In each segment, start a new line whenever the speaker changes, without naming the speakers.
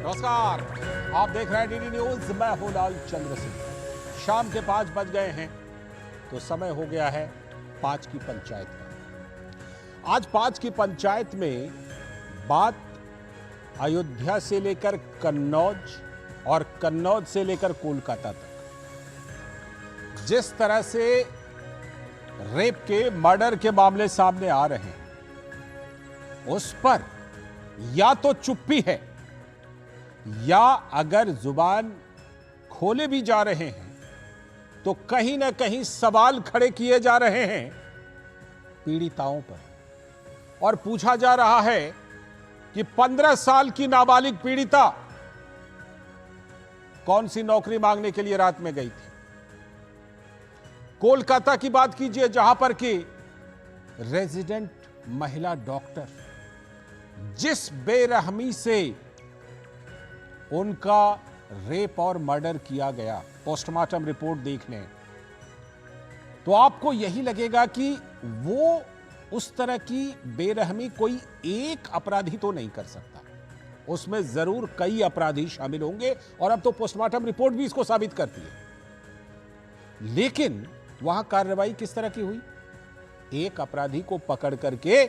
नमस्कार, आप देख रहे हैं डीडी न्यूज। मैं हूं लाल चंद्र सिंह। शाम के 5 बज गए हैं तो समय हो गया है 5 की पंचायत का। आज 5 की पंचायत में बात अयोध्या से लेकर कन्नौज और कन्नौज से लेकर कोलकाता तक जिस तरह से रेप के, मर्डर के मामले सामने आ रहे हैं, उस पर या तो चुप्पी है या अगर जुबान खोले भी जा रहे हैं तो कहीं ना कहीं सवाल खड़े किए जा रहे हैं पीड़िताओं पर। और पूछा जा रहा है कि 15 साल की नाबालिग पीड़िता कौन सी नौकरी मांगने के लिए रात में गई थी। कोलकाता की बात कीजिए, जहां पर कि रेजिडेंट महिला डॉक्टर जिस बेरहमी से उनका रेप और मर्डर किया गया, पोस्टमार्टम रिपोर्ट देख लें तो आपको यही लगेगा कि वो उस तरह की बेरहमी कोई एक अपराधी तो नहीं कर सकता, उसमें जरूर कई अपराधी शामिल होंगे और अब तो पोस्टमार्टम रिपोर्ट भी इसको साबित करती है। लेकिन वहां कार्रवाई किस तरह की हुई? एक अपराधी को पकड़ करके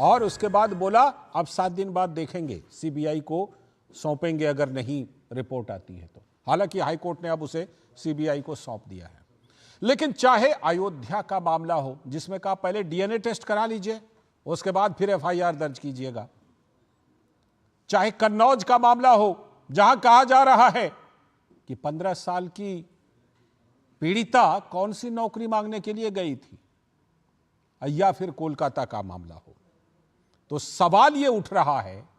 और उसके बाद बोला अब 7 दिन बाद देखेंगे, सीबीआई को सौंपेंगे अगर नहीं रिपोर्ट आती है तो। हालांकि हाईकोर्ट ने अब उसे सीबीआई को सौंप दिया है। लेकिन चाहे अयोध्या का मामला हो जिसमें कहा पहले डीएनए टेस्ट करा लीजिए, उसके बाद फिर एफआईआर दर्ज कीजिएगा, चाहे कन्नौज का मामला हो जहां कहा जा रहा है कि 15 साल की पीड़िता कौन सी नौकरी मांगने के लिए गई थी, या फिर कोलकाता का मामला हो, तो सवाल यह उठ रहा है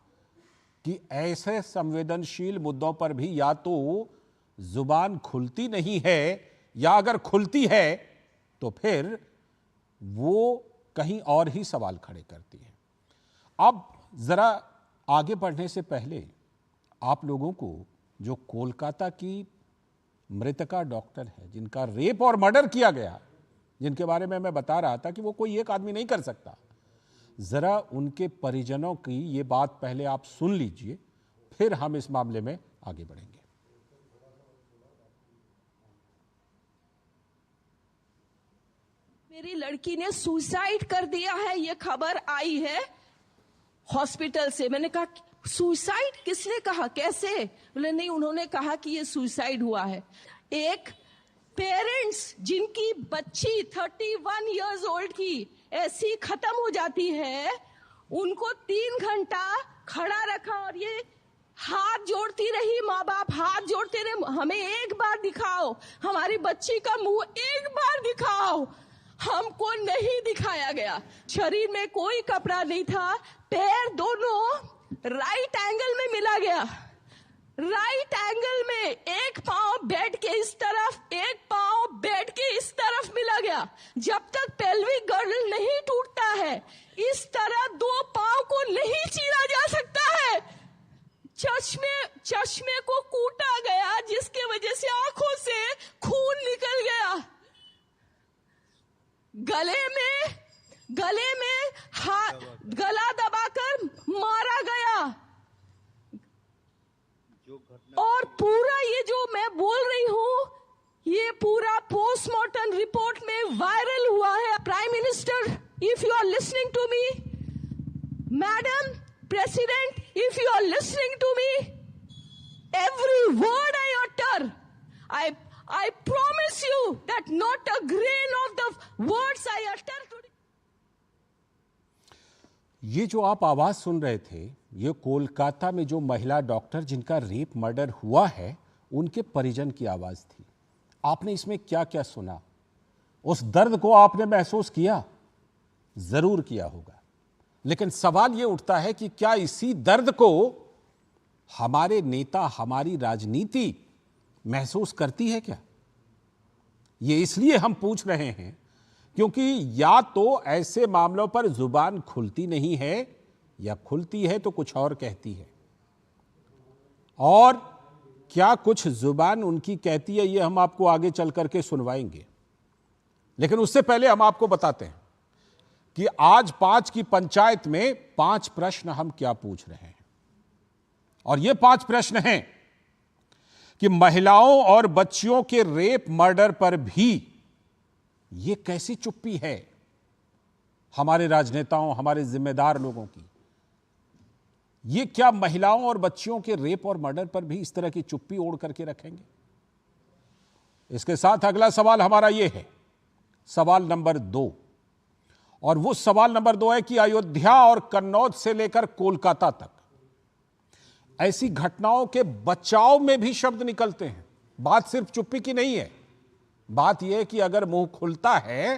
कि ऐसे संवेदनशील मुद्दों पर भी या तो जुबान खुलती नहीं है या अगर खुलती है तो फिर वो कहीं और ही सवाल खड़े करती है। अब जरा आगे बढ़ने से पहले आप लोगों को जो कोलकाता की मृतका डॉक्टर है जिनका रेप और मर्डर किया गया, जिनके बारे में मैं बता रहा था कि वो कोई एक आदमी नहीं कर सकता, जरा उनके परिजनों की ये बात पहले आप सुन लीजिए, फिर हम इस मामले में आगे बढ़ेंगे।
मेरी लड़की ने सुसाइड कर दिया है, ये खबर आई है हॉस्पिटल से। मैंने कहा सुसाइड किसने कहा, कैसे? बोले नहीं, उन्होंने कहा कि ये सुसाइड हुआ है। एक पेरेंट्स जिनकी बच्ची 31 इयर्स ओल्ड की ऐसी खत्म हो जाती है, उनको 3 घंटा खड़ा रखा और ये हाथ जोड़ती रही, माँ बाप हाथ जोड़ते रहे, हमें एक बार दिखाओ, हमारी बच्ची का मुंह एक बार दिखाओ। हमको नहीं दिखाया गया। शरीर में कोई कपड़ा नहीं था, पैर दोनों राइट एंगल में मिला गया, राइट एंगल में। एक पांव बेड के इस तरफ, एक पांव बेड के इस तरफ मिला गया। जब तक पेल्विक गर्डल नहीं टूटता है, इस तरह 2 पांव को नहीं चीरा जा सकता है। चश्मे को कूटा गया, जिसके वजह से आंखों से खून निकल गया। गले में गला दबाकर मारा गया। और पूरा ये जो मैं बोल रही हूं, ये पूरा पोस्टमार्टम रिपोर्ट में वायरल हुआ है। Prime minister, if you are listening to me, madam president, if you are listening to me, every word I utter, I promise you that not a grain of the words I utter today.
ये जो आप आवाज सुन रहे थे, ये कोलकाता में जो महिला डॉक्टर जिनका रेप मर्डर हुआ है, उनके परिजन की आवाज थी। आपने इसमें क्या क्या सुना? उस दर्द को आपने महसूस किया? जरूर किया होगा। लेकिन सवाल ये उठता है कि क्या इसी दर्द को हमारे नेता, हमारी राजनीति महसूस करती है क्या? ये इसलिए हम पूछ रहे हैं क्योंकि या तो ऐसे मामलों पर जुबान खुलती नहीं है या खुलती है तो कुछ और कहती है। और क्या कुछ जुबान उनकी कहती है, ये हम आपको आगे चल करके सुनवाएंगे। लेकिन उससे पहले हम आपको बताते हैं कि आज 5 की पंचायत में 5 प्रश्न हम क्या पूछ रहे हैं। और ये 5 प्रश्न हैं कि महिलाओं और बच्चियों के रेप मर्डर पर भी ये कैसी चुप्पी है हमारे राजनेताओं, हमारे जिम्मेदार लोगों की। ये क्या महिलाओं और बच्चियों के रेप और मर्डर पर भी इस तरह की चुप्पी ओढ़ करके रखेंगे? इसके साथ अगला सवाल हमारा यह है, सवाल नंबर 2, और वो सवाल नंबर 2 है कि अयोध्या और कन्नौज से लेकर कोलकाता तक ऐसी घटनाओं के बचाव में भी शब्द निकलते हैं। बात सिर्फ चुप्पी की नहीं है, बात यह है कि अगर मुंह खुलता है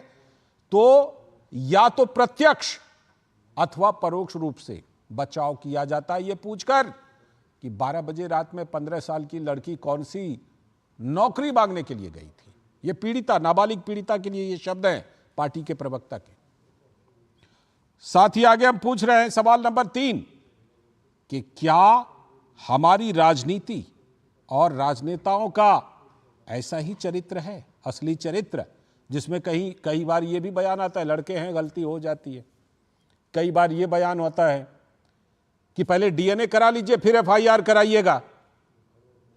तो या तो प्रत्यक्ष अथवा परोक्ष रूप से बचाव किया जाता है, यह पूछकर कि 12 बजे रात में 15 साल की लड़की कौन सी नौकरी मांगने के लिए गई थी। यह पीड़िता, नाबालिग पीड़िता के लिए यह शब्द हैं पार्टी के प्रवक्ता के। साथ ही आगे हम पूछ रहे हैं सवाल नंबर 3 कि क्या हमारी राजनीति और राजनेताओं का ऐसा ही चरित्र है, असली चरित्र, जिसमें कई बार यह भी बयान आता है लड़के हैं गलती हो जाती है, कई बार यह बयान होता है कि पहले डीएनए करा लीजिए फिर एफआईआर कराइएगा,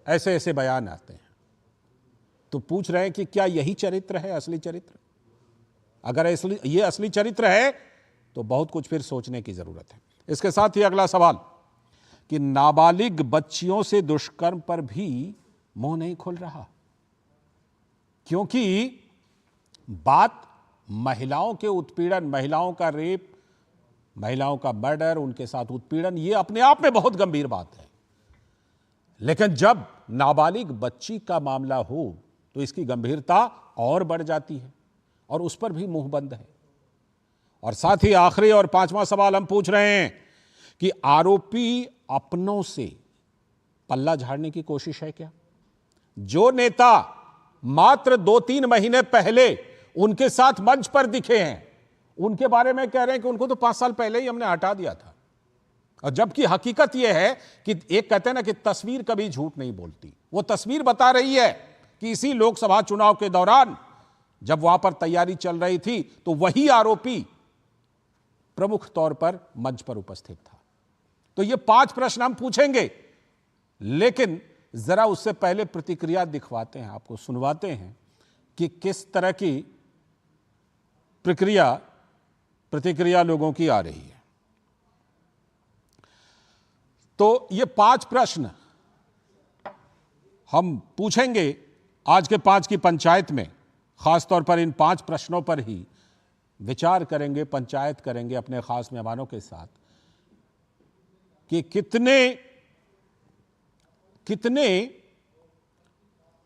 ऐसे ऐसे बयान आते हैं। तो पूछ रहे हैं कि क्या यही चरित्र है, असली चरित्र? अगर ये असली चरित्र है तो बहुत कुछ फिर सोचने की जरूरत है। इसके साथ ही अगला सवाल कि नाबालिग बच्चियों से दुष्कर्म पर भी मुंह नहीं खुल रहा, क्योंकि बात महिलाओं के उत्पीड़न, महिलाओं का रेप, महिलाओं का मर्डर, उनके साथ उत्पीड़न, ये अपने आप में बहुत गंभीर बात है। लेकिन जब नाबालिग बच्ची का मामला हो तो इसकी गंभीरता और बढ़ जाती है और उस पर भी मुंह बंद है। और साथ ही आखिरी और 5वां सवाल हम पूछ रहे हैं कि आरोपी अपनों से पल्ला झाड़ने की कोशिश है क्या? जो नेता मात्र 2-3 महीने पहले उनके साथ मंच पर दिखे हैं, उनके बारे में कह रहे हैं कि उनको तो 5 साल पहले ही हमने हटा दिया था। और जबकि हकीकत यह है कि एक कहते हैं ना कि तस्वीर कभी झूठ नहीं बोलती, वो तस्वीर बता रही है कि इसी लोकसभा चुनाव के दौरान जब वहां पर तैयारी चल रही थी तो वही आरोपी प्रमुख तौर पर मंच पर उपस्थित था। तो ये 5 प्रश्न हम पूछेंगे, लेकिन जरा उससे पहले प्रतिक्रिया दिखवाते हैं, आपको सुनवाते हैं कि किस तरह की प्रतिक्रिया लोगों की आ रही है। तो ये 5 प्रश्न हम पूछेंगे आज के 5 की पंचायत में। खासतौर पर इन 5 प्रश्नों पर ही विचार करेंगे, पंचायत करेंगे अपने खास मेहमानों के साथ कि कितने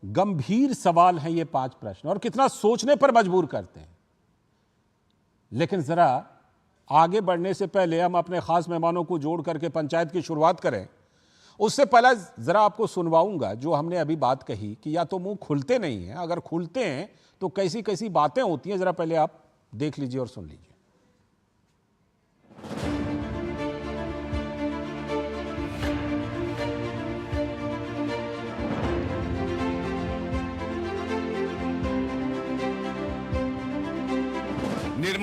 गंभीर सवाल हैं ये 5 प्रश्न और कितना सोचने पर मजबूर करते हैं। लेकिन जरा आगे बढ़ने से पहले हम अपने खास मेहमानों को जोड़ करके पंचायत की शुरुआत करें। उससे पहले जरा आपको सुनवाऊंगा जो हमने अभी बात कही कि या तो मुंह खुलते नहीं है, अगर खुलते हैं तो कैसी कैसी बातें होती हैं, जरा पहले आप देख लीजिए और सुन लीजिए।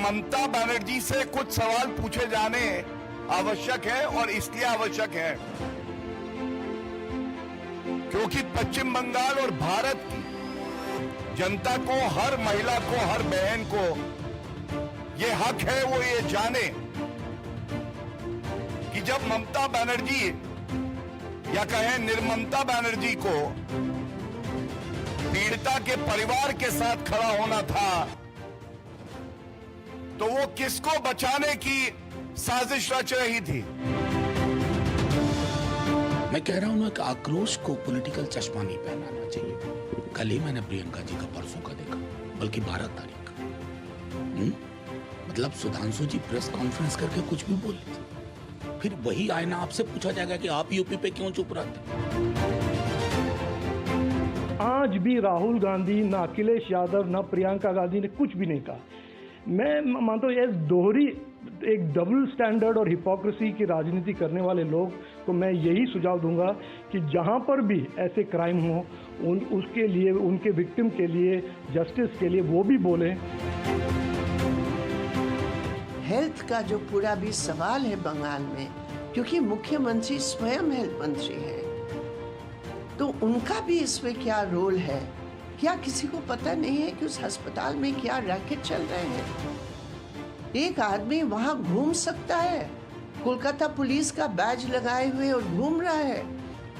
ममता बनर्जी से कुछ सवाल पूछे जाने आवश्यक है और इसलिए आवश्यक है क्योंकि पश्चिम बंगाल और भारत की जनता को, हर महिला को, हर बहन को ये हक है वो ये जाने कि जब ममता बनर्जी या कहें निर्ममता बनर्जी को पीड़िता के परिवार के साथ खड़ा होना था तो वो किसको बचाने की साजिश रच रही थी।
मैं कह रहा हूं ना कि आक्रोश को पॉलिटिकल चश्मा नहीं पहनाना चाहिए। कल ही मैंने प्रियंका जी का, परसों का देखा, बल्कि 12 तारीख का। मतलब सुधांशु जी प्रेस कॉन्फ्रेंस करके कुछ भी बोल लीजिए, फिर वही आईना आपसे पूछा जाएगा कि आप यूपी पे क्यों चुप रहते।
आज भी राहुल गांधी, ना अखिलेश यादव, ना प्रियंका गांधी ने कुछ भी नहीं कहा। मैं मानता हूँ ये दोहरी, एक डबल स्टैंडर्ड और हिपोक्रेसी की राजनीति करने वाले लोग को मैं यही सुझाव दूंगा कि जहां पर भी ऐसे क्राइम हो उसके लिए, उनके विक्टिम के लिए, जस्टिस के लिए वो भी बोलें।
हेल्थ का जो पूरा भी सवाल है बंगाल में, क्योंकि मुख्यमंत्री स्वयं हेल्थ मंत्री हैं, तो उनका भी इसमें क्या रोल है? क्या किसी को पता नहीं है कि उस अस्पताल में क्या रैकेट चल रहे हैं? एक आदमी वहां घूम सकता है, कोलकाता पुलिस का बैज लगाए हुए और घूम रहा है,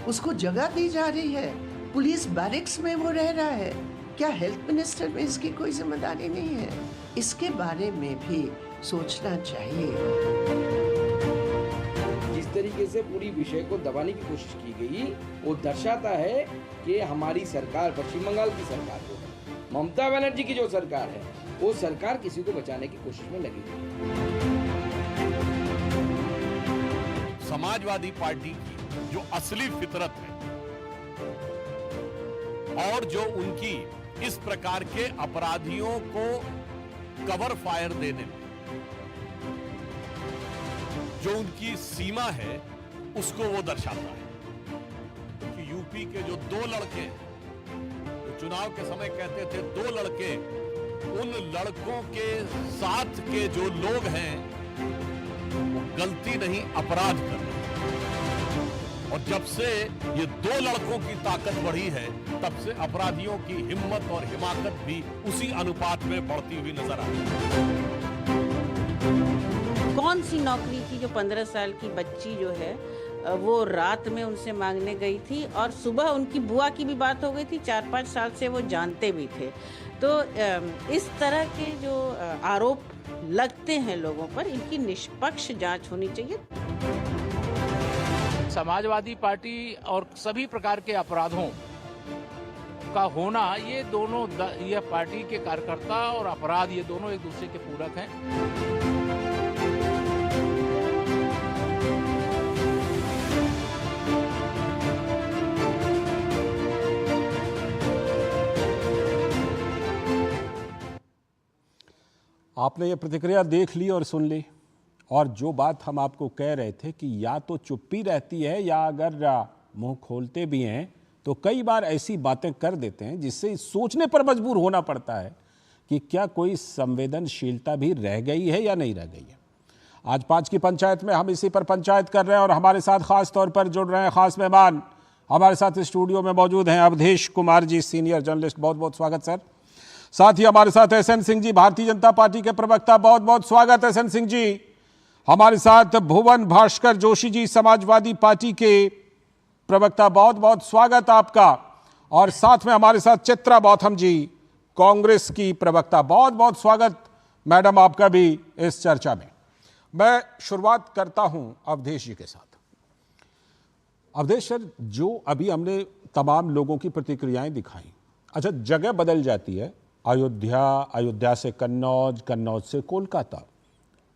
उसको जगह दी जा रही है, पुलिस बैरिक्स में वो रह रहा है। क्या हेल्थ मिनिस्टर में इसकी कोई जिम्मेदारी नहीं है? इसके बारे में भी सोचना चाहिए।
जिस तरीके से पूरी विषय को दबाने की कोशिश की गई, वो दर्शाता है कि हमारी सरकार, पश्चिम बंगाल की सरकार जो है, ममता बनर्जी की जो सरकार है, वो सरकार किसी को बचाने की कोशिश में लगी है।
समाजवादी पार्टी की जो असली फितरत है और जो उनकी इस प्रकार के अपराधियों को कवर फायर देने में जो उनकी सीमा है, उसको वो दर्शाता है। कि यूपी के जो दो लड़के, जो चुनाव के समय कहते थे दो लड़के, उन लड़कों के साथ के जो लोग हैं वो गलती नहीं अपराध कर रहे हैं। और जब से ये दो लड़कों की ताकत बढ़ी है, तब से अपराधियों की हिम्मत और हिमाकत भी उसी अनुपात में बढ़ती हुई नजर आ रही है।
कौन सी नौकरी थी जो 15 साल की बच्ची जो है वो रात में उनसे मांगने गई थी, और सुबह उनकी बुआ की भी बात हो गई थी, 4-5 साल से वो जानते भी थे। तो इस तरह के जो आरोप लगते हैं लोगों पर, इनकी निष्पक्ष जांच होनी चाहिए।
समाजवादी पार्टी और सभी प्रकार के अपराधों का होना, ये दोनों, ये पार्टी के कार्यकर्ता और अपराध, ये दोनों एक दूसरे के पूरक हैं।
आपने ये प्रतिक्रिया देख ली और सुन ली, और जो बात हम आपको कह रहे थे कि या तो चुप्पी रहती है या अगर मुंह खोलते भी हैं तो कई बार ऐसी बातें कर देते हैं जिससे सोचने पर मजबूर होना पड़ता है कि क्या कोई संवेदनशीलता भी रह गई है या नहीं रह गई है। आज 5 की पंचायत में हम इसी पर पंचायत कर रहे हैं और हमारे साथ खास तौर पर जुड़ रहे हैं खास मेहमान। हमारे साथ स्टूडियो में मौजूद हैं अवधेश कुमार जी, सीनियर जर्नलिस्ट, बहुत बहुत स्वागत सर। साथ ही हमारे साथ एसएन सिंह जी, भारतीय जनता पार्टी के प्रवक्ता, बहुत बहुत स्वागत एसएन सिंह जी। हमारे साथ भुवन भास्कर जोशी जी, समाजवादी पार्टी के प्रवक्ता, बहुत बहुत स्वागत आपका। और साथ में हमारे साथ चित्रा बौथम जी, कांग्रेस की प्रवक्ता, बहुत बहुत स्वागत मैडम आपका भी इस चर्चा में। मैं शुरुआत करता हूं अवधेश जी के साथ। अवधेश सर, जो अभी हमने तमाम लोगों की प्रतिक्रियाएं दिखाई, अच्छा जगह बदल जाती है, अयोध्या से कन्नौज, कन्नौज से कोलकाता,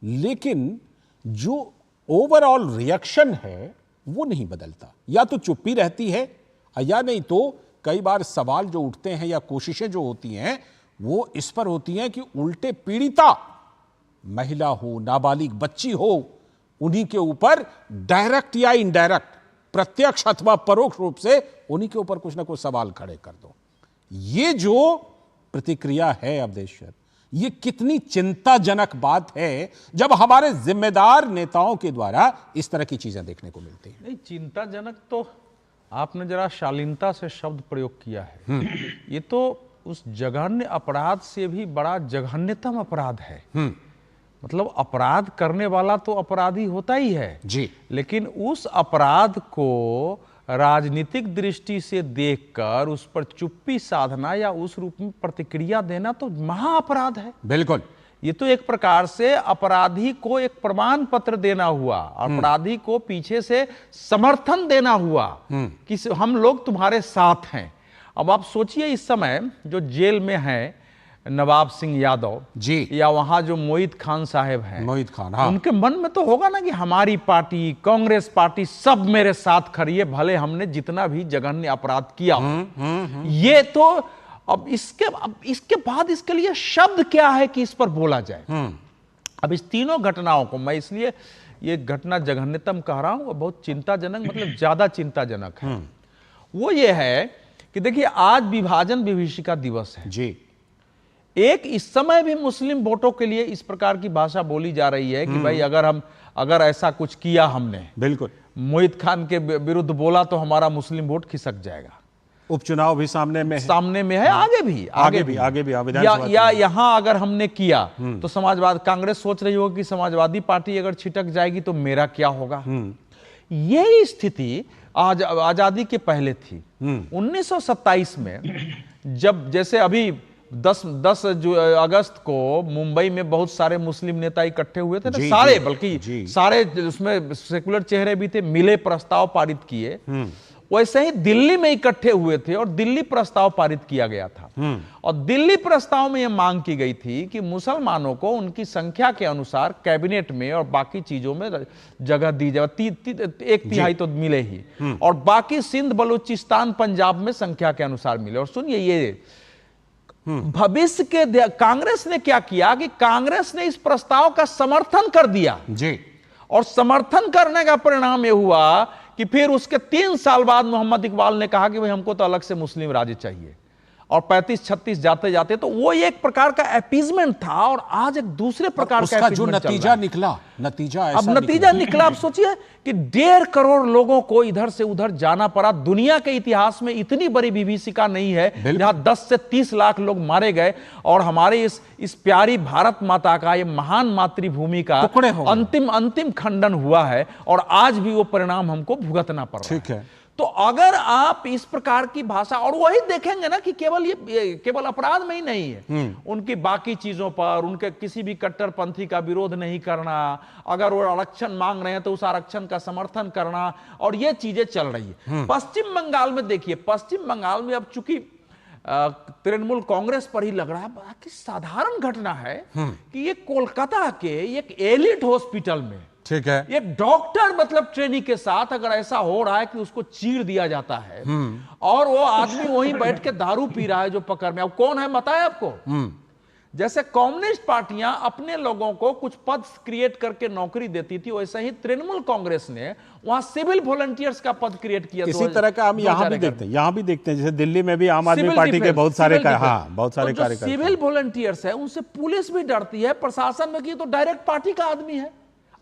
लेकिन जो ओवरऑल रिएक्शन है वो नहीं बदलता। या तो चुप्पी रहती है या नहीं तो कई बार सवाल जो उठते हैं या कोशिशें जो होती हैं वो इस पर होती हैं कि उल्टे पीड़िता, महिला हो, नाबालिग बच्ची हो, उन्हीं के ऊपर डायरेक्ट या इनडायरेक्ट, प्रत्यक्ष अथवा परोक्ष रूप से उन्हीं के ऊपर कुछ ना कुछ सवाल खड़े कर दो। ये जो प्रतिक्रिया है अवधेश सर, ये कितनी चिंताजनक बात है जब हमारे जिम्मेदार नेताओं के द्वारा इस तरह की चीजें देखने को मिलती हैं।
नहीं, चिंताजनक तो आपने जरा शालीनता से शब्द प्रयोग किया है। ये तो उस जघन्य अपराध से भी बड़ा जघन्यतम अपराध है। मतलब अपराध करने वाला तो अपराधी होता ही है
जी,
लेकिन उस अपराध को राजनीतिक दृष्टि से देखकर उस पर चुप्पी साधना या उस रूप में प्रतिक्रिया देना तो महाअपराध है।
बिल्कुल,
ये तो एक प्रकार से अपराधी को एक प्रमाण पत्र देना हुआ, अपराधी को पीछे से समर्थन देना हुआ कि हम लोग तुम्हारे साथ हैं। अब आप सोचिए, इस समय जो जेल में है नवाब सिंह यादव
जी,
या वहां जो मोहित खान साहब हैं,
मोहित खान, हाँ,
उनके मन में तो होगा ना कि हमारी पार्टी, कांग्रेस पार्टी सब मेरे साथ खड़ी है, भले हमने जितना भी जघन्य अपराध किया। ये तो अब इसके बाद इसके लिए शब्द क्या है कि इस पर बोला जाए। अब इस तीनों घटनाओं को मैं इसलिए ये घटना जघन्यतम कह रहा हूं, बहुत चिंताजनक, मतलब ज्यादा चिंताजनक है। वो ये है कि देखिए, आज विभाजन विभीषिका दिवस है
जी।
एक इस समय भी मुस्लिम वोटों के लिए इस प्रकार की भाषा बोली जा रही है कि भाई अगर ऐसा कुछ किया हमने,
बिल्कुल,
मोहित खान के विरुद्ध बोला तो हमारा मुस्लिम वोट खिसक जाएगा।
उपचुनाव भी सामने में
है, आगे भी या यहां अगर हमने किया तो समाजवाद, कांग्रेस सोच रही होगी कि समाजवादी पार्टी अगर छिटक जाएगी तो मेरा क्या होगा। यही स्थिति आज आजादी के पहले थी। 1927 में जब, जैसे अभी 10 अगस्त को मुंबई में बहुत सारे मुस्लिम नेता इकट्ठे हुए थे ना, सारे, बल्कि सारे, उसमें सेकुलर चेहरे भी थे, मिले, प्रस्ताव पारित किए। वैसे ही दिल्ली में इकट्ठे हुए थे और दिल्ली प्रस्ताव पारित किया गया था। और दिल्ली प्रस्ताव में यह मांग की गई थी कि मुसलमानों को उनकी संख्या के अनुसार कैबिनेट में और बाकी चीजों में जगह दी जाए, 1/3 तो मिले ही, और बाकी सिंध, बलूचिस्तान, पंजाब में संख्या के अनुसार मिले। और सुनिए, ये भविष्य के कांग्रेस ने क्या किया कि कांग्रेस ने इस प्रस्ताव का समर्थन कर दिया
जी, और
समर्थन करने का परिणाम यह हुआ कि फिर उसके 3 साल बाद मोहम्मद इकबाल ने कहा कि भाई हमको तो अलग से मुस्लिम राज्य चाहिए, और 35-36 जाते जाते तो वो एक प्रकार का अपीजमेंट था, और आज एक दूसरे प्रकार का
जो नतीजा निकला,
अब नतीजा निकला, अब सोचिए कि 1.5 करोड़ लोगों को इधर से उधर जाना पड़ा। दुनिया के इतिहास में इतनी बड़ी विभीषिका नहीं है जहां 10 से 30 लाख लोग मारे गए, और हमारे इस प्यारी भारत माता का, ये महान मातृभूमि का अंतिम खंडन हुआ है, और आज भी वो परिणाम हमको भुगतना पड़ रहा है।
ठीक है,
तो अगर आप इस प्रकार की भाषा, और वही देखेंगे ना कि केवल अपराध में ही नहीं है, उनकी बाकी चीजों पर, उनके किसी भी कट्टरपंथी का विरोध नहीं करना, अगर वो आरक्षण मांग रहे हैं तो उस आरक्षण का समर्थन करना, और ये चीजें चल रही है। पश्चिम बंगाल में देखिए, पश्चिम बंगाल में अब चूंकि तृणमूल कांग्रेस पर ही लग रहा है, बाकी साधारण घटना है कि ये कोलकाता के एक एलिट हॉस्पिटल में,
ठीक है,
एक डॉक्टर मतलब ट्रेनी के साथ अगर ऐसा हो रहा है कि उसको चीर दिया जाता है, और वो आदमी वहीं बैठ के दारू पी रहा है जो पकड़ में, अब कौन है बताया आपको? जैसे कम्युनिस्ट पार्टियां अपने लोगों को कुछ पद क्रिएट करके नौकरी देती थी, वैसे ही तृणमूल कांग्रेस ने वहां सिविल वॉलंटियर्स का पद क्रिएट किया।
इसी तरह का हम यहां भी देखते हैं, जैसे दिल्ली में भी आम आदमी पार्टी के बहुत सारे कार्यकर्ता,
सिविल वॉलंटियर्स है, उनसे पुलिस भी डरती है, प्रशासन में की तो डायरेक्ट पार्टी का आदमी है।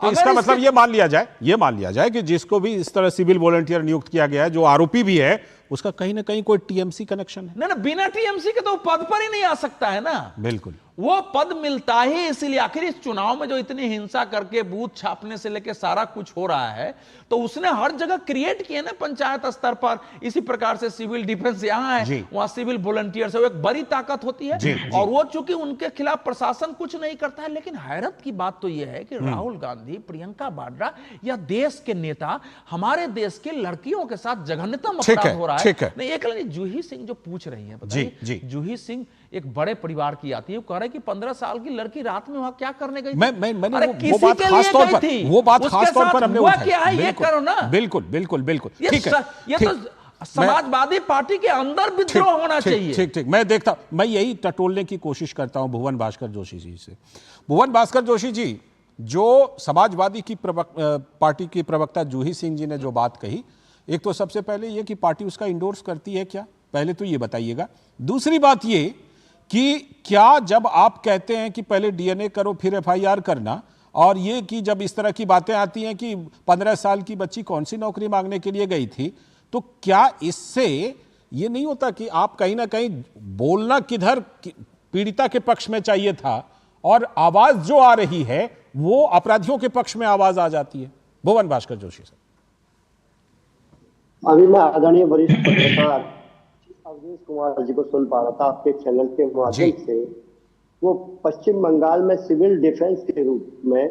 तो इसका मतलब ये मान लिया जाए कि जिसको भी इस तरह सिविल वॉलंटियर नियुक्त किया गया है, जो आरोपी भी है, उसका कहीं ना कहीं कोई टीएमसी कनेक्शन है।
ना, बिना टीएमसी के तो पद पर ही नहीं आ सकता है ना।
बिल्कुल,
वो पद मिलता ही इसलिए। आखिर इस चुनाव में जो इतनी हिंसा करके बूथ छापने से लेकर सारा कुछ हो रहा है, तो उसने हर जगह क्रिएट किए ना, पंचायत स्तर पर। इसी प्रकार से सिविल डिफेंस यहां है, वहां सिविल वॉलंटियर्स है, वो एक बड़ी ताकत होती है। और वो चूंकि उनके खिलाफ प्रशासन कुछ नहीं करता है। लेकिन हैरत की बात तो यह है कि राहुल गांधी, प्रियंका वाड्रा या देश के नेता हमारे देश के लड़कियों के साथ जघन्यतम अपराध हो रहा है। नहीं, एक जूही सिंह जो पूछ रही है, बताइए, जूही सिंह एक बड़े परिवार की आती है, वो कह रहे कि 15 साल की लड़की रात में वहां क्या करने गई?
मैंने वो बात खास तौर पर हमने उठाई।
क्या है ये करो ना।
बिल्कुल, ठीक है,
ये तो समाजवादी पार्टी के अंदर विद्रोह होना चाहिए।
ठीक, मैं यही टटोलने की कोशिश करता हूं भुवन भास्कर जोशी जी से। भुवन भास्कर जोशी जी, जो समाजवादी की पार्टी की प्रवक्ता जूही सिंह जी ने जो बात कही, एक तो सबसे पहले ये कि पार्टी उसका इंडोर्स करती है क्या, पहले तो ये बताइएगा। दूसरी बात ये कि क्या जब आप कहते हैं कि पहले डीएनए करो फिर एफआईआर करना, और ये कि जब इस तरह की बातें आती हैं कि 15 साल की बच्ची कौन सी नौकरी मांगने के लिए गई थी, तो क्या इससे ये नहीं होता कि आप कहीं ना कहीं बोलना किधर पीड़िता के पक्ष में चाहिए था, और आवाज जो आ रही है वो अपराधियों के पक्ष में आवाज आ जाती है? भुवन भास्कर जोशी सर।
अभी मैं आदरणीय वरिष्ठ पत्रकार अवधेश कुमार जी को सुन पा रहा था आपके चैनल के माध्यम से। वो पश्चिम बंगाल में सिविल डिफेंस के रूप में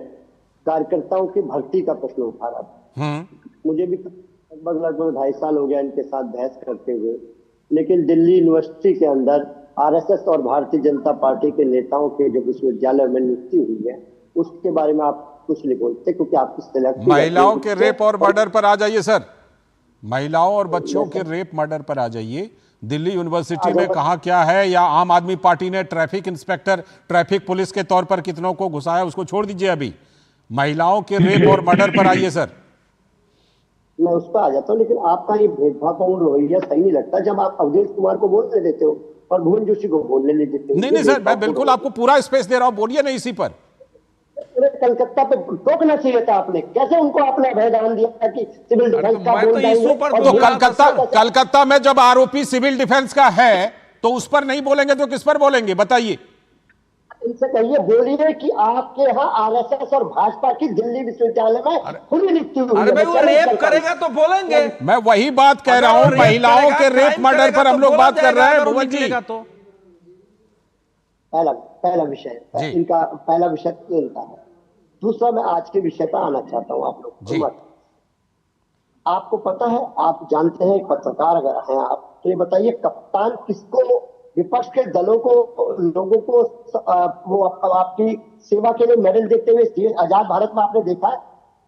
कार्यकर्ताओं की भर्ती का प्रश्न उठा रहा था। मुझे भी लगभग 2.5 साल हो गया इनके साथ बहस करते हुए, लेकिन दिल्ली यूनिवर्सिटी के अंदर आरएसएस और भारतीय जनता पार्टी के नेताओं के जो विश्वविद्यालय में नियुक्ति हुई है, उसके बारे में आप कुछ नहीं बोलते, क्योंकि आपकी सिलेक्शन
महिलाओं के रेप और मर्डर पर आ जाइए सर, महिलाओं और बच्चों के रेप मर्डर पर आ जाइए। दिल्ली यूनिवर्सिटी में कहां क्या है, या आम आदमी पार्टी ने ट्रैफिक इंस्पेक्टर, ट्रैफिक पुलिस के तौर पर कितनों को घुसाया, उसको छोड़ दीजिए। अभी महिलाओं के रेप और मर्डर पर आइए सर।
मैं उस पर आ जाता हूँ, लेकिन आपका ये भेदभावपूर्ण रवैया सही नहीं लगता। जब आप अवधेश कुमार को बोलने देते हो, और भुवन जोशी को बोलने लीजिए।
नहीं सर, मैं बिल्कुल आपको पूरा स्पेस दे रहा हूं, बोलिए ना इसी पर।
कलकत्ता पे टोकना चाहिए था आपने, कैसे उनको आपने अभयदान दिया कि सिविल डिफेंस का बोल देंगे।
तो कलकत्ता में जब आरोपी सिविल डिफेंस का है तो उस पर नहीं बोलेंगे तो किस पर बोलेंगे बताइए?
इनसे कहिए, बोलिए कि आपके यहाँ आरएसएस और भाजपा की दिल्ली विश्वविद्यालय में खुली लिखती हुई
अरे भाई वो रेप करेगा तो बोलेंगे।
मैं वही बात कह रहा हूं, महिलाओं के रेप मर्डर पर हम लोग बात कर रहे हैं भुवन जी।
पहला विषय इनका, पहला विषय इनका है। दूसरा, मैं आज के विषय पर आना चाहता हूं आप लोग। आपको पता है, आप जानते हैं, पत्रकार अगर हैं आप, तो ये बताइए कप्तान किसको, विपक्ष के दलों को, लोगों को वो आपकी सेवा के लिए मेडल देते हुए आजाद भारत में आपने देखा है?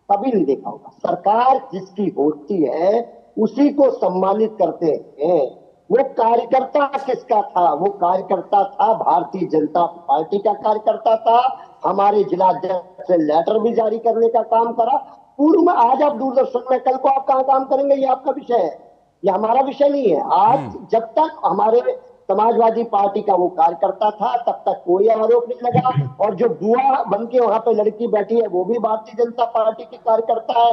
कभी नहीं देखा होगा। सरकार जिसकी होती है उसी को सम्मानित करते हैं। वो कार्यकर्ता किसका था? वो कार्यकर्ता था भारतीय जनता पार्टी का कार्यकर्ता था। हमारे जिला अध्यक्ष से लेटर भी जारी करने का काम करा पूर्व में। आज आप दूरदर्शन में, कल को आप कहां काम करेंगे ये आपका विषय है, ये हमारा विषय नहीं है। आज जब तक हमारे समाजवादी पार्टी का वो कार्यकर्ता था तब तक कोई आरोप नहीं लगा, और जो बुआ बन के वहां पे लड़की बैठी है वो भी भारतीय जनता पार्टी की कार्यकर्ता है।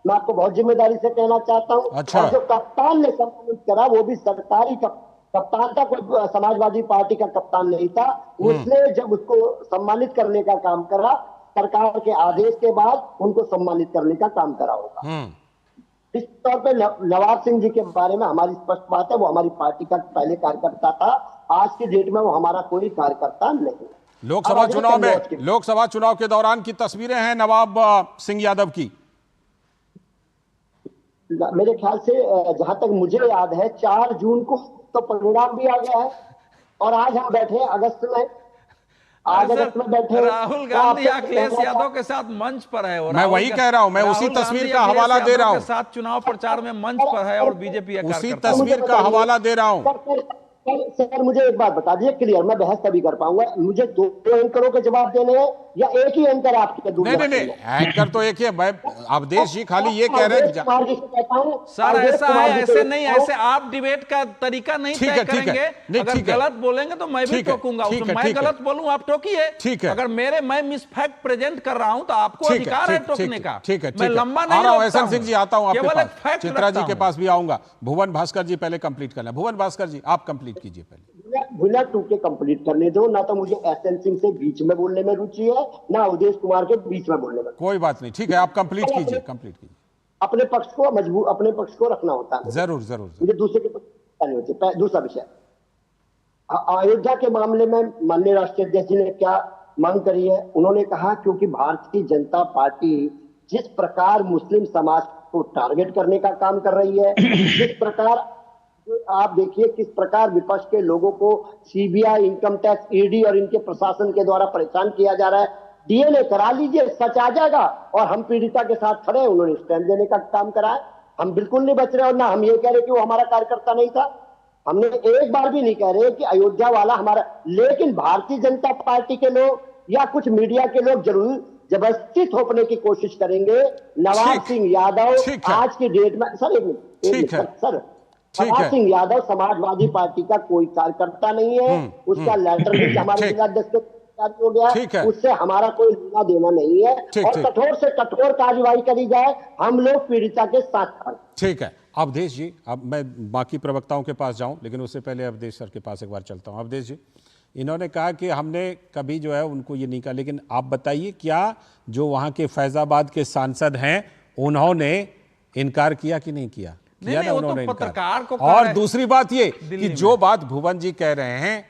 मैं आपको बहुत जिम्मेदारी से कहना चाहता हूं।
अच्छा।
और जो कप्तान ने सम्मानित करा वो भी सरकारी कप्तान था, कोई समाजवादी पार्टी का कप्तान नहीं था। उसने जब उसको सम्मानित करने का काम करा, सरकार के आदेश के बाद उनको सम्मानित करने का काम करा होगा। इस तौर पे नवाब सिंह जी के बारे में हमारी स्पष्ट बात है, वो हमारी पार्टी का पहले कार्यकर्ता था। आज की डेट में वो हमारा कोई कार्यकर्ता नहीं।
लोकसभा चुनाव के दौरान की तस्वीरें हैं नवाब सिंह यादव की।
मेरे ख्याल से जहां तक मुझे याद है 4 जून को तो परिणाम भी आ गया है, और आज हम बैठे हैं अगस्त में।
राहुल गांधी अखिलेश यादव के साथ मंच पर है, और
मैं वही कह रहा हूं, मैं उसी तस्वीर का हवाला दे रहा हूं।
साथ चुनाव प्रचार में मंच पर है और बीजेपी
उसी तस्वीर का हवाला दे रहा हूं।
सर मुझे एक बात बता दीजिए क्लियर, मैं बहस तभी कर पाऊंगा। मुझे 2 एंकरों के जवाब देने हैं या एक ही एंकर आपके?
नहीं, एंकर तो एक ही है। मैं अवधेश जी खाली ये कह रहे हैं
सर ऐसा है, ऐसे नहीं, ऐसे आप डिबेट का तरीका नहीं तय करेंगे। अगर गलत बोलेंगे तो मैं भी टोकूंगा, मैं गलत बोलूं आप टोकिए।
ठीक है,
अगर मैं मिस फैक्ट प्रेजेंट कर रहा हूं तो आपको अधिकार है टोकने का।
ठीक है,
मैं लंबा नहीं
रोकता। एसएन सिंह जी आता हूं आपके पास, चित्रा जी के पास भी आऊंगा। भुवन भास्कर जी पहले कंप्लीट करना। भुवन भास्कर जी आप कंप्लीट कीजिए पहले।
बिना टूके कंप्लीट करने दो ना, तो मुझे एसएन सिंह से बीच में बोलने में रुचि है, ना उदेश कुमार के बीच में बोलने में।
कोई बात नहीं, ठीक है, आप कंप्लीट कीजिए।
अपने पक्ष को मजबूत, अपने पक्ष को रखना होता है।
जरूर
मुझे दूसरे के पक्ष नहीं होती। दूसरा विषय, अयोध्या के मामले में माननीय राष्ट्रीय अध्यक्ष जी ने क्या मांग करी है? उन्होंने कहा क्योंकि भारतीय जनता पार्टी जिस प्रकार मुस्लिम समाज को टारगेट करने का काम कर रही है, जिस प्रकार आप देखिए किस प्रकार विपक्ष के लोगों को सीबीआई, इनकम टैक्स, ईडी और इनके प्रशासन के द्वारा परेशान किया जा रहा है। डीएनए करा लीजिए, सच आ जाएगा। और हम पीड़िता के साथ खड़े हैं, उन्होंने स्टैंड देने का काम करा है। हम बिल्कुल नहीं बच रहे, और ना हम ये कह रहे कि वो हमारा कार्यकर्ता नहीं था। हमने एक बार भी नहीं कह रहे कि अयोध्या वाला हमारा, लेकिन भारतीय जनता पार्टी के लोग या कुछ मीडिया के लोग जरूर जबरदस्ती थोपने की कोशिश करेंगे। नवाब सिंह यादव आज की डेट में, सर एक मिनट सर, नवाब सिंह यादव समाजवादी पार्टी का कोई कार्यकर्ता नहीं है। उसका लेटर भी हमारे जिला अध्यक्ष हो गया, उससे हमारा कोई लेना देना नहीं है। और कठोर से कठोर कार्रवाई करी जाए, हम लोग पीड़िता के साथ खड़े।
ठीक है अवधेश जी, अब मैं बाकी प्रवक्ताओं के पास जाऊं, लेकिन उससे पहले अवधेश सर के पास एक बार चलता हूं। अवधेश जी, इन्होंने कहा कि हमने कभी जो है उनको ये नहीं कहा, लेकिन आप बताइए क्या जो वहां के फैजाबाद के सांसद हैं उन्होंने इनकार किया कि नहीं किया?
नहीं, नहीं, उन्होंने तो पत्रकार को।
और दूसरी बात ये कि जो बात भुवन जी कह रहे हैं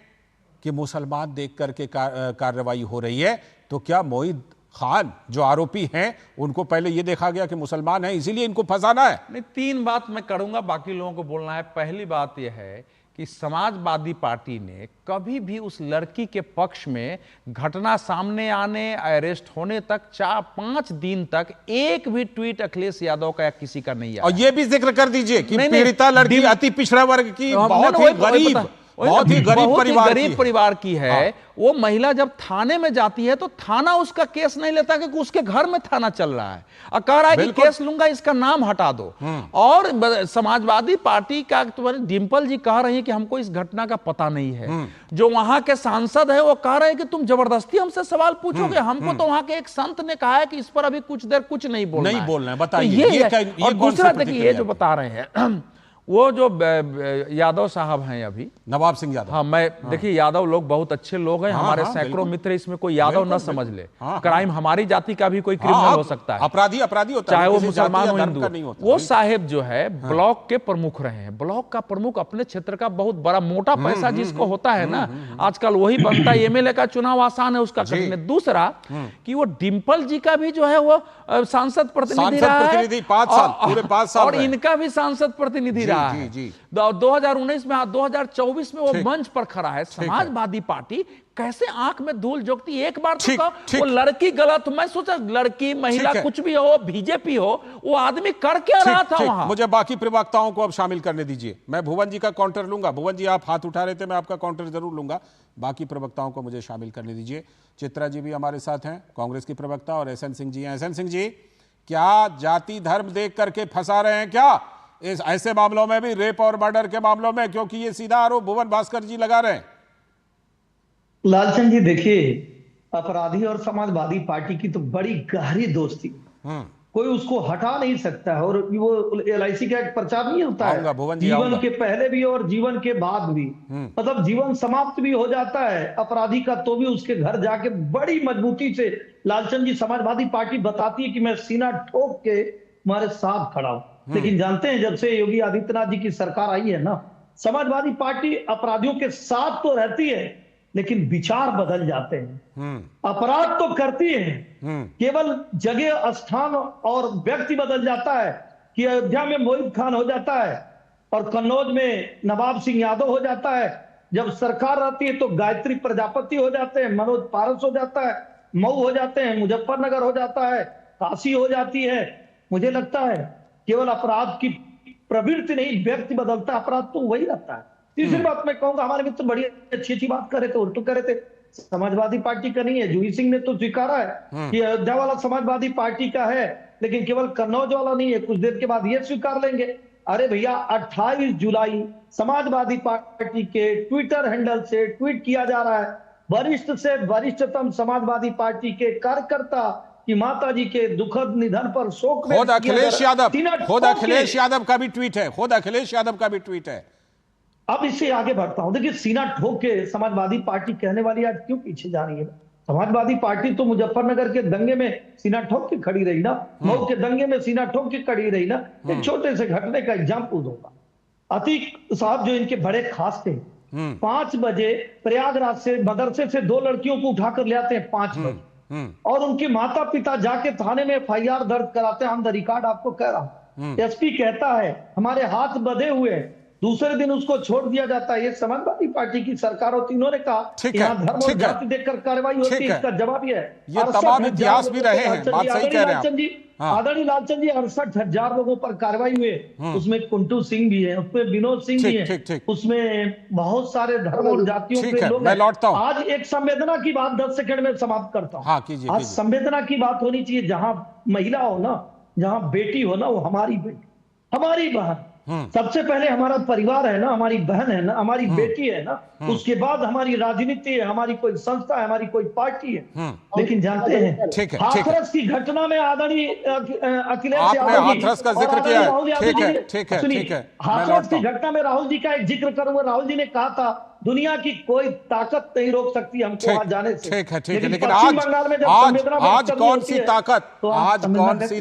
कि मुसलमान देख करके कार्रवाई हो रही है, तो क्या मोहित खान जो आरोपी हैं उनको पहले ये देखा गया कि मुसलमान हैं इसीलिए इनको फंसाना है?
नहीं, 3 बात मैं करूंगा, बाकी लोगों को बोलना है। पहली बात यह है कि समाजवादी पार्टी ने कभी भी उस लड़की के पक्ष में घटना सामने आने, अरेस्ट होने तक 4-5 दिन तक एक भी ट्वीट अखिलेश यादव का या किसी का नहीं आया।
और यह भी जिक्र कर दीजिए कि पीड़िता लड़की अति पिछड़ा वर्ग की, बहुत ही गरीब बहुत ही गरीब
परिवार की है। वो महिला जब थाने में जाती है तो थाना उसका केस नहीं लेता क्योंकि उसके घर में थाना चल रहा है और कह रहा है कि केस लूंगा, इसका नाम हटा दो। और समाजवादी पार्टी का तुम्हारे डिंपल जी कह रही है कि हमको इस घटना का पता नहीं है। जो वहां के सांसद है वो कह रहे हैं कि तुम जबरदस्ती हमसे सवाल पूछोगे। हमको तो वहां के एक संत ने कहा है कि इस पर अभी कुछ देर कुछ नहीं बोलना है। बताइए। और दूसरा देखिए ये जो बता रहे हैं वो जो यादव साहब हैं अभी
नवाब सिंह यादव।
हाँ, मैं देखिए यादव लोग बहुत अच्छे लोग हैं। हमारे सैकड़ों मित्र, इसमें कोई यादव न समझ ले। क्राइम हमारी जाति का भी कोई क्रिमिनल हो सकता है,
अपराधी होता है,
चाहे वो मुसलमान हो हिंदू। वो साहेब जो है ब्लॉक के प्रमुख रहे हैं। ब्लॉक का प्रमुख अपने क्षेत्र का बहुत बड़ा मोटा पैसा जिसको होता है ना, आजकल वही बनता है। एमएलए का चुनाव आसान है उसका करने। दूसरा कि वो डिंपल जी का भी जो है वो सांसद प्रतिनिधि रहा है
5 साल, पूरे 5 साल,
और इनका भी सांसद प्रतिनिधि रहा है। 2019 में 2024 में वो मंच पर खड़ा है। समाजवादी पार्टी कैसे आंख में धूल झोंकती। एक बार तो वो लड़की गलत, मैं सोचा लड़की महिला कुछ भी हो, बीजेपी हो, वो आदमी कर क्या रहा था वहां।
मुझे बाकी प्रवक्ताओं को अब शामिल करने दीजिए। मैं भुवन जी का काउंटर लूंगा। भुवन जी आप हाथ उठा रहे थे, मैं आपका काउंटर जरूर लूंगा। बाकी प्रवक्ताओं को मुझे शामिल करने दीजिए। चित्रा जी भी हमारे साथ हैं, कांग्रेस की प्रवक्ता, और एसएन सिंह जी हैं। एसएन सिंह जी, क्या जाति धर्म देख करके फंसा रहे हैं क्या इस ऐसे मामलों में भी, रेप और मर्डर के मामलों में? क्योंकि ये सीधा आरोप भुवन भास्कर जी लगा रहे हैं।
लालचंद जी देखिए, अपराधी और समाजवादी पार्टी की तो बड़ी गहरी दोस्ती, कोई उसको हटा नहीं सकता है। और वो LIC का एक प्रचार नहीं होता है, जीवन के पहले भी और जीवन के बाद भी, मतलब जीवन समाप्त भी हो जाता है अपराधी का तो भी उसके घर जाके बड़ी मजबूती से लालचंद जी समाजवादी पार्टी बताती है कि मैं सीना ठोक के तुम्हारे साथ खड़ा हूं। लेकिन जानते हैं जब से योगी आदित्यनाथ जी की सरकार आई है ना, समाजवादी पार्टी अपराधियों के साथ तो रहती है लेकिन विचार बदल जाते हैं। अपराध तो करती है, केवल जगह, स्थान और व्यक्ति बदल जाता है कि अयोध्या में मोहित खान हो जाता है और कन्नौज में नवाब सिंह यादव हो जाता है। जब सरकार रहती है तो गायत्री प्रजापति हो जाते हैं, मनोज पारस हो जाता है, मऊ हो जाते हैं, मुजफ्फरनगर हो जाता है, काशी हो जाती है। मुझे लगता है केवल अपराध की प्रवृत्ति नहीं, व्यक्ति बदलता है, अपराध तो वही रहता है। तीसरी बात मैं कहूंगा, हमारे मित्र बड़ी अच्छी बात कर रहे थे, उल्टू कर रहे थे, समाजवादी पार्टी का नहीं है। जूही सिंह ने तो स्वीकारा है कि अयोध्या वाला समाजवादी पार्टी का है, लेकिन केवल कन्नौज वाला नहीं है। कुछ देर के बाद ये स्वीकार लेंगे। अरे भैया, 28 जुलाई समाजवादी पार्टी के ट्विटर हैंडल से ट्वीट किया जा रहा है, वरिष्ठ से वरिष्ठतम समाजवादी पार्टी के कार्यकर्ता कि माता जी के दुखद निधन पर शोक में
खुद अखिलेश यादव का भी ट्वीट है, खुद अखिलेश यादव का भी ट्वीट है।
अब इससे आगे बढ़ता हूं। देखिए, सीना ठोक के समाजवादी पार्टी कहने वाली आज क्यों पीछे जा रही है? समाजवादी पार्टी तो मुजफ्फरनगर के दंगे में सीना ठोक के खड़ी रही ना, मऊ के दंगे में सीना ठोक के खड़ी रही ना। एक छोटे से घटने का एग्जाम्पल दूंगा। अतीक साहब जो इनके बड़े खास थे, 5 बजे प्रयागराज से मदरसे से 2 लड़कियों को उठाकर ले आते हैं 5 बजे, और उनके माता पिता जाके थाने में FIR दर्ज कराते हैं। हम द रिकॉर्ड आपको कह रहा हूं। SP कहता है हमारे हाथ बंधे हुए, दूसरे दिन उसको छोड़ दिया जाता है। ये समाजवादी पार्टी की सरकार होती, इन्होंने कहा यहाँ धर्म और जाति देखकर कार्रवाई होती है। इसका जवाब यह है,
ये तमाम इतिहास भी रहे हैं, बात सही कह रहे हैं
आदरणीय लालचंद जी। 68,000 लोगों पर कार्रवाई हुए, उसमें कुंटू सिंह भी है, उसमें विनोद सिंह भी है, उसमें बहुत सारे धर्म और जातियों के लोग हैं। आज एक संवेदना की बात 10 सेकंड में समाप्त करता हूँ। आज संवेदना की बात होनी चाहिए। जहां महिला हो ना, जहां बेटी हो ना, वो हमारी बेटी, हमारी बहन, सबसे पहले हमारा परिवार है ना, हमारी बहन है ना, हमारी बेटी है ना, उसके बाद हमारी राजनीति है, हमारी कोई संस्था है, हमारी कोई पार्टी है। लेकिन जानते हैं हाथरस की घटना में आदरणीय अखिलेश यादव
हाथरस का जिक्र किया है। ठीक है,
हाथरस की घटना में राहुल जी का एक जिक्र करूंगा। राहुल जी ने कहा था दुनिया की कोई ताकत नहीं रोक सकती हमको वहां जाने से।
ठीक है, लेकिन आज कौन सी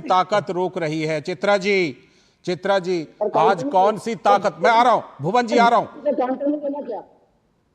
ताकत रोक रही है? चित्रा जी, आज कौन सी ताकत? मैं आ रहा हूं, भुवन जी आ रहा हूं।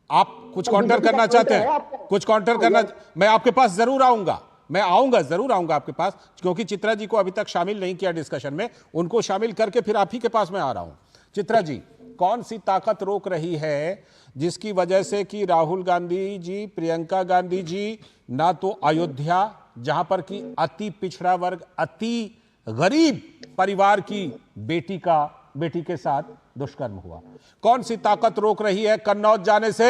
आप कुछ काउंटर करना चाहते हैं? कुछ काउंटर करना? मैं आपके पास जरूर आऊंगा, जरूर आऊंगा आपके पास, क्योंकि चित्रा जी को अभी तक शामिल नहीं किया डिस्कशन में। उनको शामिल करके फिर आप ही के पास मैं आ रहा हूं। चित्रा जी, कौन सी ताकत रोक रही है जिसकी वजह से कि राहुल गांधी जी, प्रियंका गांधी जी ना तो अयोध्या, जहां पर कि अति पिछड़ा वर्ग, अति गरीब परिवार की बेटी का बेटी के साथ दुष्कर्म हुआ। कौन सी ताकत रोक रही है कन्नौज जाने से,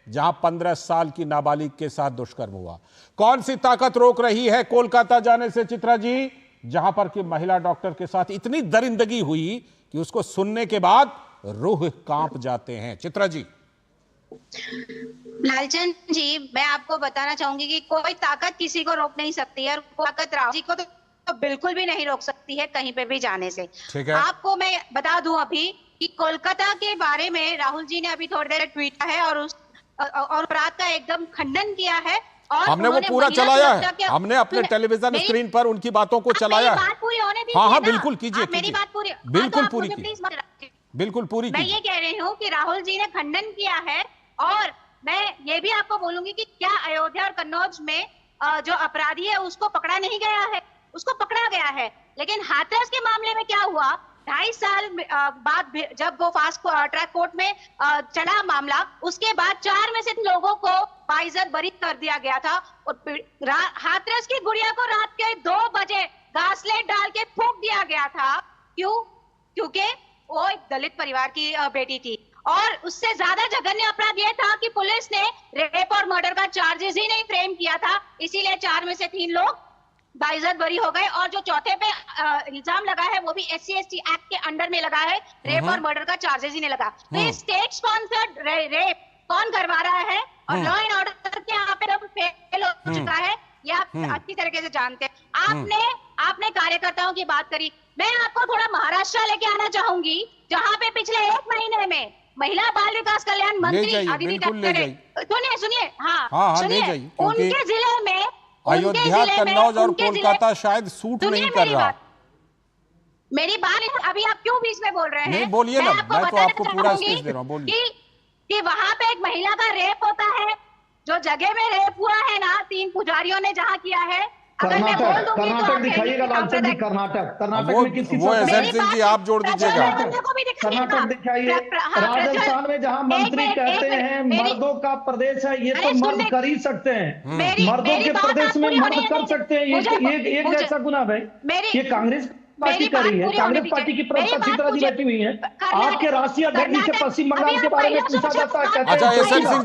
जहां 15 साल की नाबालिग के साथ दुष्कर्म हुआ? कौन सी ताकत रोक रही है कोलकाता जाने से चित्रा जी, जहां पर कि महिला डॉक्टर के साथ इतनी दरिंदगी हुई कि उसको सुनने के बाद रूह कांप जाते हैं? चित्रा जी।
लालचंद जी, मैं आपको बताना चाहूंगी कि कोई ताकत किसी को रोक नहीं सकती है, और ताकत राहुल जी को तो बिल्कुल भी नहीं रोक सकती है कहीं पे भी जाने से।
ठीक है।
आपको मैं बता दूं अभी कि कोलकाता के बारे में राहुल जी ने अभी थोड़ी देर ट्वीट है और अपराध का एकदम खंडन किया है, और
हमने वो पूरा चलाया है, हमने अपने टेलीविजन स्क्रीन पर उनकी बातों को चलाया है।
बात पूरी होने दीजिए।
हाँ, बिल्कुल कीजिए,
मेरी बात पूरी,
बिल्कुल पूरी कीजिए, बिल्कुल पूरी
मैं ये कह रही हूँ कि राहुल जी ने खंडन किया है, और मैं ये भी आपको बोलूंगी कि क्या अयोध्या और कन्नौज में जो अपराधी है उसको पकड़ा नहीं गया है? उसको पकड़ा गया है, लेकिन हाथरस के मामले में क्या हुआ? 2.5 साल बाद जब वो फास्ट ट्रैक कोर्ट में चला मामला, उसके बाद 4 में से लोगों को बाइज्जत बरी कर दिया गया था, और हाथरस की गुड़िया को रात के 2 बजे घासलेट डाल के फूंक दिया गया था। क्यों? क्योंकि वो एक दलित परिवार की बेटी थी। और उससे ज्यादा जघन्य अपराध यह था कि पुलिस ने रेप और मर्डर का चार्जेस ही नहीं फ्रेम किया था, इसीलिए 4 में से 3 लोग बाइज्जत बरी हो गए, और जो चौथे पे इल्जाम लगा है वो भी SC/ST एक्ट के अंडर में लगा है, रेप और मर्डर का चार्जेस ही नहीं लगा। तो ये स्टेट स्पॉन्सर्ड रेप कौन करवा रहा है, और लॉ एंड ऑर्डर के यहाँ पे जब फेल हो चुका है, ये आप अच्छी तरीके से जानते हैं। आपने कार्यकर्ताओं की बात करी, मैं आपको थोड़ा महाराष्ट्र लेके आना चाहूंगी, जहाँ पे पिछले 1 महीने में महिला बाल विकास कल्याण मंत्री अदिति तटकरे, सुनिए, हाँ, सुनिए, उनके जिले में
अयोध्या, कन्नौज और कोलकाता शायद सूट नहीं कर रहा।
मेरी बात अभी आप क्यों बीच में बोल रहे हैं?
नहीं, बोलिए ना, मैं तो आपको पूरा स्पेस दे रहा हूँ, बोलिए।
कि वहां पे एक महिला का रेप होता है, जो जगह में रेप हुआ है ना, 3 पुजारियों ने जहाँ किया है,
कर्नाटक दिखाइएगा लालचंद जी, कर्नाटक में किसकी?
वो एसएन सिंह जी आप जोड़ दीजिएगा।
कर्नाटक दिखाइए। राजस्थान में जहां मंत्री कहते हैं मर्दों का प्रदेश है, ये तो मर्द कर ही सकते हैं, मर्दों के प्रदेश में मर्द कर सकते हैं, ये कैसा गुनाह है? ये कांग्रेस पार्टी कर रही है, कांग्रेस पार्टी की प्रवक्ता चित्रा जी बैठी हुई है, आपके राष्ट्रीय अध्यक्ष से पश्चिम बंगाल के बारे में पूछा जाता है।
अच्छा, एसएन सिंह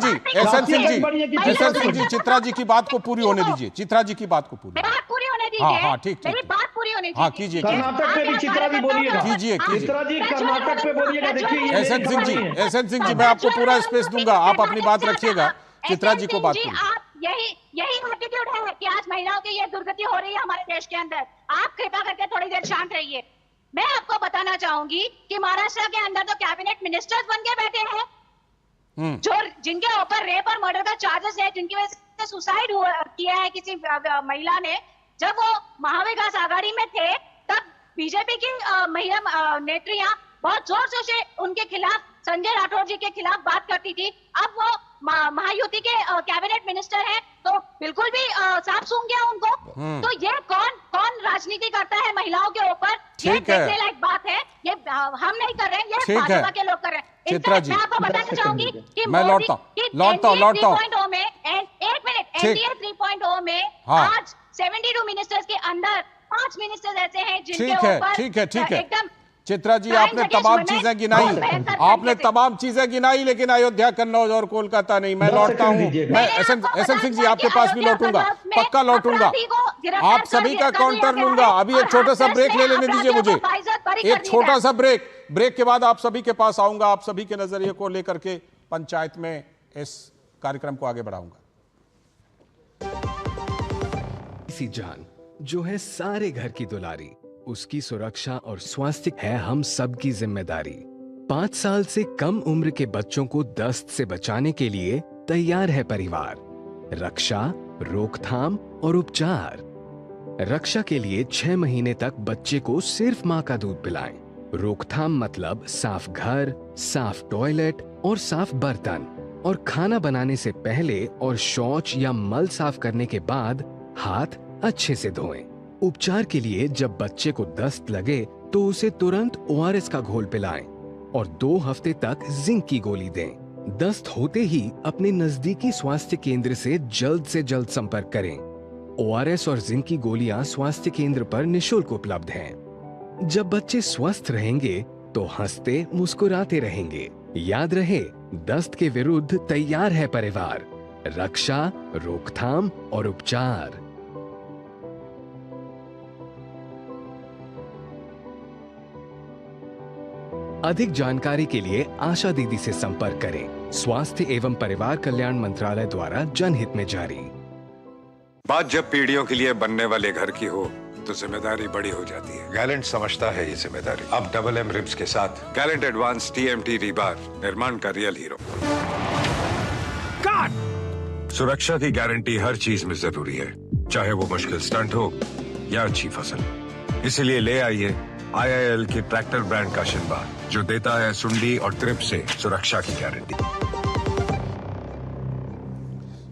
जी, चित्रा जी की बात को पूरी होने दीजिए, चित्रा जी की बात को पूरी
होने दीजिए।
हाँ, ठीक,
मेरी बात पूरी होने दीजिए।
हाँ, कीजिए।
कर्नाटक पे भी चित्रा जी बोलिएगा,
कीजिए।
चित्रा जी कर्नाटक पे बोलिएगा। देखिए
एसएन सिंह जी, मैं आपको पूरा स्पेस दूंगा, आप अपनी बात रखिएगा, चित्रा जी को बात कीजिए।
यही एटीट्यूड है कि आज महिलाओं की ये दुर्गति हो रही है हमारे देश के अंदर। आप कृपा करके थोड़ी देर शांत रहिए। मैं आपको बताना चाहूंगी कि महाराष्ट्र के अंदर तो कैबिनेट मिनिस्टर्स बन के बैठे हैं, जो जिनके ऊपर रेप और मर्डर का चार्जेस है, जिनकी वजह से सुसाइड किया है किसी महिला ने। जब वो महाविकास आघाड़ी में थे, तब बीजेपी की महिला नेत्रियां बहुत जोर शोर से उनके खिलाफ, संजय राठौर जी के खिलाफ बात करती थी। अब वो महायुति के कैबिनेट मिनिस्टर हैं, तो बिल्कुल भी साफ सूंघ गया उनको। तो ये कौन राजनीति करता है महिलाओं के ऊपर? ये देखने लायक बात है। ये हम नहीं कर रहे हैं, ये भाजपा के लोग कर रहे हैं।
चित्रा जी,
मैं आपको बताना चाहूंगी कि
मैं लौटता हूं।
एक मिनट, NDA 3.0 में आज 72 मिनिस्टर्स के अंदर 5 मिनिस्टर्स ऐसे हैं जिनके ऊपर
ठीक है एकदम। चित्रा जी, आपने तमाम चीजें गिनाई, लेकिन अयोध्या, कन्नौज और कोलकाता नहीं। मैं लौटता हूं, मैं एसएन सिंह जी आपके पास भी लौटूंगा, पक्का लौटूंगा, आप सभी का काउंटर लूंगा। अभी एक छोटा सा ब्रेक ले लेने दीजिए मुझे, एक छोटा सा ब्रेक के बाद आप सभी के पास आऊंगा, आप सभी के नजरिए को लेकर के पंचायत में इस कार्यक्रम को आगे बढ़ाऊंगा।
इसी जान जो है सारे घर की दुलारी, उसकी सुरक्षा और स्वास्थ्य है हम सबकी जिम्मेदारी। 5 साल से कम उम्र के बच्चों को दस्त से बचाने के लिए तैयार है परिवार। रक्षा, रोकथाम और उपचार। रक्षा के लिए 6 महीने तक बच्चे को सिर्फ मां का दूध पिलाएं। रोकथाम मतलब साफ घर, साफ टॉयलेट और साफ बर्तन, और खाना बनाने से पहले और शौच या मल साफ करने के बाद हाथ अच्छे से धोएं। उपचार के लिए जब बच्चे को दस्त लगे तो उसे तुरंत ORS का घोल पिलाएं और 2 हफ्ते तक जिंक की गोली दें। दस्त होते ही अपने नजदीकी स्वास्थ्य केंद्र से जल्द संपर्क करें। ORS और जिंक की गोलियां स्वास्थ्य केंद्र पर निशुल्क उपलब्ध हैं। जब बच्चे स्वस्थ रहेंगे तो हंसते मुस्कुराते रहेंगे। याद रहे, दस्त के विरुद्ध तैयार है परिवार, रक्षा, रोकथाम और उपचार। अधिक जानकारी के लिए आशा दीदी से संपर्क करें। स्वास्थ्य एवं परिवार कल्याण मंत्रालय द्वारा जनहित में जारी।
बात जब पीढ़ियों के लिए बनने वाले घर की हो तो जिम्मेदारी बड़ी हो जाती है। गैलेंट समझता है ये जिम्मेदारी। अब डबल एम रिब्स के साथ गैलेंट एडवांस TMT रीबार, निर्माण का रियल हीरो। सुरक्षा की गारंटी हर चीज में जरूरी है, चाहे वो मुश्किल स्टंट हो या अच्छी फसल। इसलिए ले आइए IIL की ट्रैक्टर ब्रांड का शिनबार, जो देता है सुंडी और ट्रिप से सुरक्षा की गारंटी।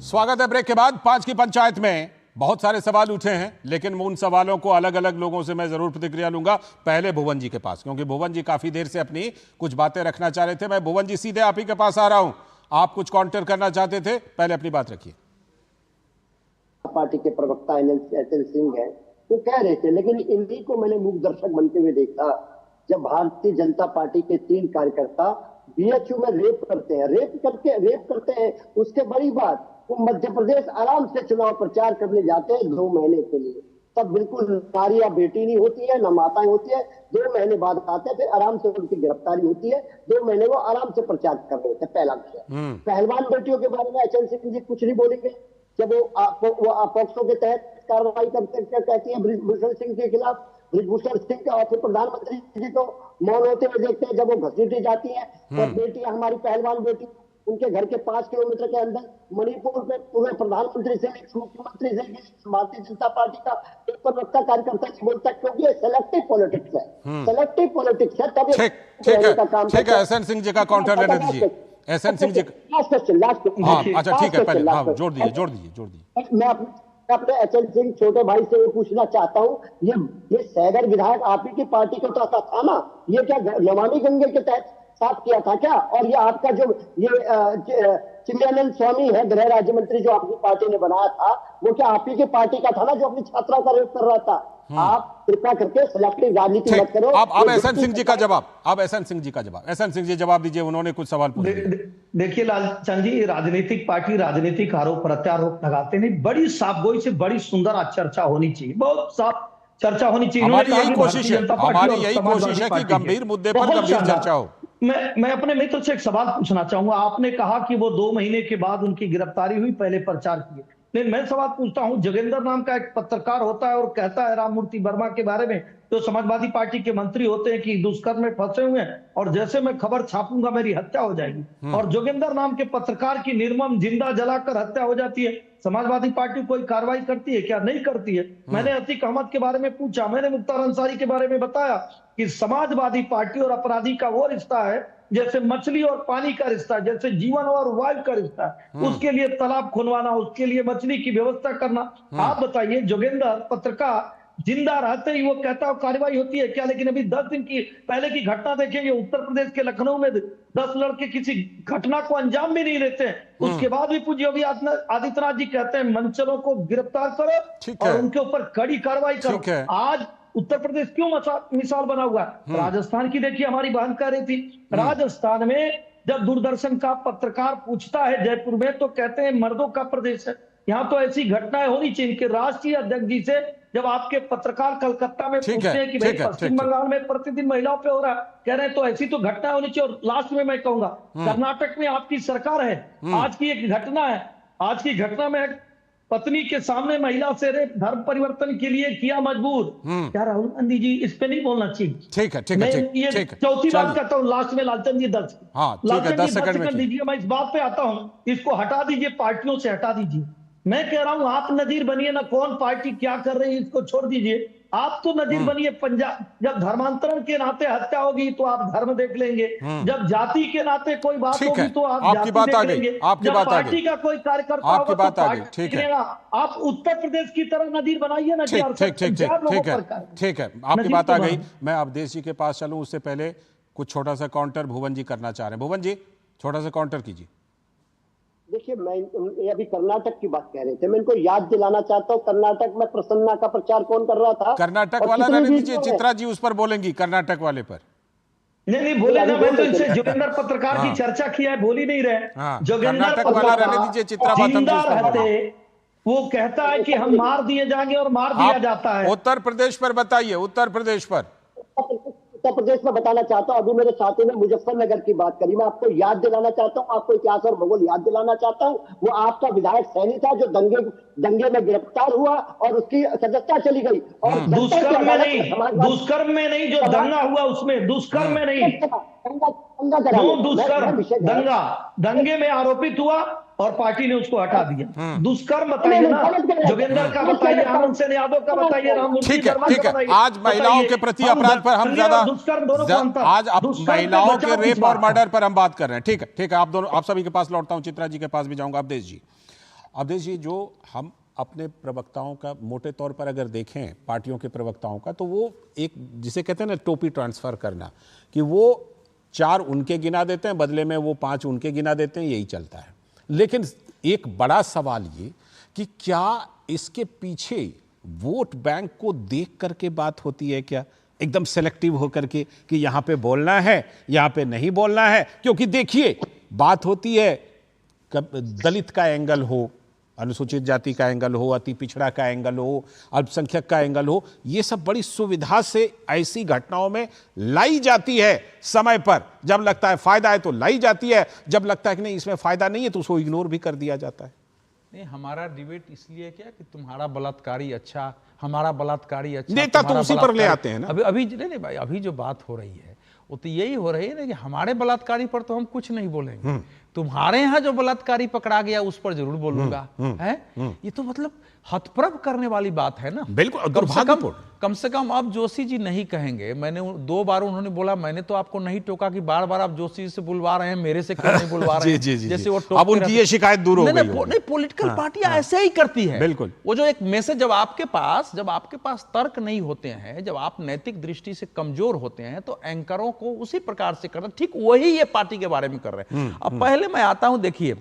स्वागत है ब्रेक के बाद। 5 की पंचायत में बहुत सारे सवाल उठे हैं, लेकिन उन सवालों को अलग अलग लोगों से मैं जरूर प्रतिक्रिया लूंगा। पहले भुवन जी के पास, क्योंकि भुवन जी काफी देर से अपनी कुछ बातें रखना चाह रहे थे। मैं भुवन जी सीधे आप ही के पास आ रहा हूं। आप कुछ काउंटर करना चाहते थे, पहले अपनी बात रखिए।
पार्टी के प्रवक्ता एचएन सिंह है, वो कह रहे थे, लेकिन इन्हीं को मैंने मूक दर्शक बनते हुए देखा जब भारतीय जनता पार्टी के 3 कार्यकर्ता BHU में रेप करते हैं। उसके बड़ी बात, वो मध्य प्रदेश आराम से चुनाव प्रचार करने जाते हैं 2 महीने के लिए। तब बिल्कुल नारियां बेटी नहीं होती है, ना माताएं होती है। 2 महीने बाद आते हैं, फिर आराम से उनकी गिरफ्तारी होती है। 2 महीने वो आराम से प्रचार कर रहे थे। पहला विषय। पहलवान बेटियों के बारे में एचएन सिंह जी कुछ नहीं बोलेंगे। जब वो पॉक्सो के तहत कार्रवाई कहती है ब्रिजभूषण सिंह के खिलाफ, ब्रिजभूषण सिंह के और फिर प्रधानमंत्री जी को मौन होते हुए देखते हैं जब वो घसीटी जाती है। और बेटियां, हमारी पहलवान बेटी, उनके घर के 5 किलोमीटर के अंदर मणिपुर में पूरे प्रधानमंत्री से, मुख्यमंत्री से, भारतीय जनता पार्टी का एक प्रवक्ता कार्यकर्ता नहीं बोलता, क्योंकि ये सेलेक्टिव पॉलिटिक्स है। सेलेक्टिव पॉलिटिक्स है। तब
ठीक है, एसएन सिंह जी का काउंटर लेने दीजिए। SN Singh ji,
last question.
हाँ, अच्छा ठीक है, पहले हाँ, जोड़ दीजिए।
मैं अपने एचएन सिंह छोटे भाई से ये पूछना चाहता हूँ, ये सैगर विधायक आप ही की पार्टी को तो था ना? ये क्या नमामि गंगे के तहत साफ किया था क्या? और ये आपका जो ये चिन्मयानंद स्वामी है, गृह राज्य मंत्री, जो आपकी पार्टी ने बनाया था, वो क्या आप ही की पार्टी का था ना, जो अपनी छात्रा का रेप कर रहा था? आप कृपा करके सिलेक्टिव राजनीति मत करो।
अब एसएन सिंह जी का जवाब, एसएन सिंह जी जवाब दीजिए। उन्होंने कुछ सवाल पूछे।
देखिए लालचंद जी, राजनीतिक पार्टी राजनीतिक आरोप प्रत्यारोप लगाते नहीं। बड़ी साफगोई से बड़ी सुंदर चर्चा होनी चाहिए, बहुत साफ चर्चा होनी चाहिए।
हमारी यही कोशिश है कि गंभीर मुद्दे पर गंभीर चर्चा हो।
मैं अपने मित्र से एक सवाल पूछना चाहूंगा। आपने कहा कि वो 2 महीने के बाद उनकी गिरफ्तारी हुई, पहले प्रचार किए। लेकिन मैं सवाल पूछता हूं, जोगेंद्र नाम का एक पत्रकार होता है और कहता है राममूर्ति वर्मा के बारे में, जो समाजवादी पार्टी के मंत्री होते हैं, कि दुष्कर्म में फंसे हुए हैं और जैसे मैं खबर छापूंगा मेरी हत्या हो जाएगी। और जोगेंद्र नाम के पत्रकार की निर्मम जिंदा जलाकर हत्या हो जाती है। समाजवादी पार्टी कोई कार्रवाई करती है क्या? नहीं करती है। मैंने अतीक अहमद के बारे में पूछा, मैंने मुख्तार अंसारी के बारे में बताया कि समाजवादी पार्टी और अपराधी का वो रिश्ता है जैसे मछली और पानी का रिश्ता, जैसे जीवन और वायु का रिश्ता। उसके लिए तालाब खुनवाना, उसके लिए मछली की व्यवस्था करना। आप बताइए, जोगेंद्र पत्रकार जिंदा रहते ही वो कहता है कार्रवाई होती है क्या? लेकिन अभी 10 दिन की पहले की घटना देखेंगे, उत्तर प्रदेश के लखनऊ में 10 लड़के किसी घटना को अंजाम भी नहीं देते। उसके बाद भी पूज्य योगी आदित्यनाथ जी कहते हैं मंचलों को गिरफ्तार करो और उनके ऊपर कड़ी कार्रवाई करो। आज उत्तर प्रदेश क्यों मिसाल बना हुआ है? राजस्थान की देखिए, हमारी बहन कह रही थी, राजस्थान में जब दूरदर्शन का पत्रकार पूछता है जयपुर में, तो कहते हैं मर्दों का प्रदेश है। यहाँ तो ऐसी घटनाएं होनी चाहिए कि राष्ट्रीय अध्यक्ष जी से जब आपके पत्रकार कलकत्ता में पूछते हैं कि भाई पश्चिम बंगाल में प्रतिदिन महिलाओं पे हो रहा है, कह रहे हैं तो ऐसी तो घटना होनी चाहिए। और लास्ट में मैं कहूंगा, कर्नाटक में आपकी सरकार है, आज की एक घटना है, आज की घटना में पत्नी के सामने महिला से रेप धर्म परिवर्तन के लिए किया मजबूर। क्या राहुल गांधी जी इस पे नहीं बोलना चाहिए?
ठीक है।
ये चौथी बात कहता हूँ लास्ट में, लालचंद जी 10 सेकंड दीजिए। मैं इस बात पे आता हूँ, इसको हटा दीजिए, पार्टियों से हटा दीजिए। मैं कह रहा हूं आप नजीर बनिए ना, कौन पार्टी क्या कर रही है इसको छोड़ दीजिए। आप तो नजीर बनिए। पंजाब जब धर्मांतरण के नाते हत्या होगी तो आप धर्म देख लेंगे, जब जाति के नाते कोई बात होगी तो आप
आपकी बात आ गई,
जब पार्टी का कोई कार्यकर्ता होगा तो पार्टी देखेगा। आप उत्तर प्रदेश की तरह नजीर बनाइए ना।
ठीक है, आपकी बात आ गई। मैं अवधेश जी के पास चलूं, उससे पहले कुछ छोटा सा काउंटर भुवन जी करना चाह रहे हैं। भुवन जी, छोटा सा काउंटर कीजिए।
देखिए, मैं अभी कर्नाटक की बात कह रहे थे, मैं इनको याद दिलाना चाहता हूँ, कर्नाटक में प्रसन्ना का प्रचार कौन कर रहा था?
कर्नाटक वाला रहने दीजिए, चित्रा जी उस पर बोलेंगी, कर्नाटक वाले पर।
नहीं बोले ना, मैं तो इनसे जोगिंदर पत्रकार की चर्चा किया है, बोल ही नहीं रहे। जोगिंदर पत्रकार जिंदा रहते वो कहता है कि हम मार दिए जाएंगे और मार दिया जाता है।
उत्तर प्रदेश पर बताइए, उत्तर प्रदेश पर।
उत्तर प्रदेश में बताना चाहता हूं, अभी मेरे साथी ने मुजफ्फरनगर की बात करी, मैं आपको याद दिलाना चाहता हूं, आपको इतिहास और भूगोल याद दिलाना चाहता हूं। वो आपका विधायक सैनी था जो दंगे में गिरफ्तार हुआ और उसकी सजगता चली गई। और
दुष्कर्म में नहीं, जो दंगा हुआ उसमें, दुष्कर्म में नहीं, दुष्कर्म दंगे में आरोपित हुआ और पार्टी ने उसको हटा दिया। दुष्कर्म बताइए ना, जोगिंदर का बताइए, आनंद सेन यादव का बताइए,
ठीक है। आज महिलाओं के प्रति अपराध पर हम ज्यादा, आज महिलाओं के रेप और मर्डर पर हम बात कर रहे हैं। ठीक है, आप सभी के पास लौटता हूं, चित्रा जी के पास भी जाऊंगा। अवधेश जी, जो हम अपने प्रवक्ताओं का मोटे तौर पर अगर देखें, पार्टियों के प्रवक्ताओं का, तो वो एक जिसे कहते हैं ना टोपी ट्रांसफर करना, कि वो 4 उनके गिना देते हैं, बदले में वो 5 उनके गिना देते हैं, यही चलता है। लेकिन एक बड़ा सवाल ये कि क्या इसके पीछे वोट बैंक को देख करके बात होती है क्या, एकदम सेलेक्टिव होकर के कि यहां पे बोलना है, यहां पे नहीं बोलना है? क्योंकि देखिए, बात होती है दलित का एंगल हो, अनुसूचित जाति का एंगल हो, अति पिछड़ा का एंगल हो, अल्पसंख्यक का एंगल हो, ये सब बड़ी सुविधा से ऐसी घटनाओं में लाई जाती है। समय पर जब लगता है फायदा है तो लाई जाती है, जब लगता है कि नहीं इसमें फायदा नहीं है तो उसको इग्नोर भी कर दिया जाता है।
नहीं, हमारा डिबेट इसलिए क्या कि तुम्हारा बलात्कारी अच्छा, हमारा बलात्कारी अच्छा,
नेता तो उसी पर ले आते हैं ना।
अभी नहीं भाई, अभी जो बात हो रही है वो तो यही हो रही है ना कि हमारे बलात्कारी पर तो हम कुछ नहीं बोलेंगे, तुम्हारे यहाँ जो बलात्कारी पकड़ा गया उस पर जरूर बोलूंगा। है ये तो मतलब हतप्रभ करने वाली बात है ना।
बिल्कुल,
कम से कम अब जोशी जी नहीं कहेंगे। मैंने 2 बार उन्होंने बोला, मैंने तो आपको नहीं टोका कि बार-बार आप जोशी जी से बुलवा रहे हैं, मेरे से क्यों नहीं बुलवा रहे हैं? जैसे वो
अब उनकी ये शिकायत दूर हो गई।
नहीं, पॉलिटिकल पार्टियां ऐसे ही करती है।
बिल्कुल,
वो जो एक मैसेज, जब आपके पास तर्क नहीं होते हैं, जब आप नैतिक दृष्टि से कमजोर होते हैं, तो एंकरों को उसी प्रकार से करना, ठीक वही ये पार्टी के बारे में कर रहे हैं। अब पहले मैं आता हूं, देखिए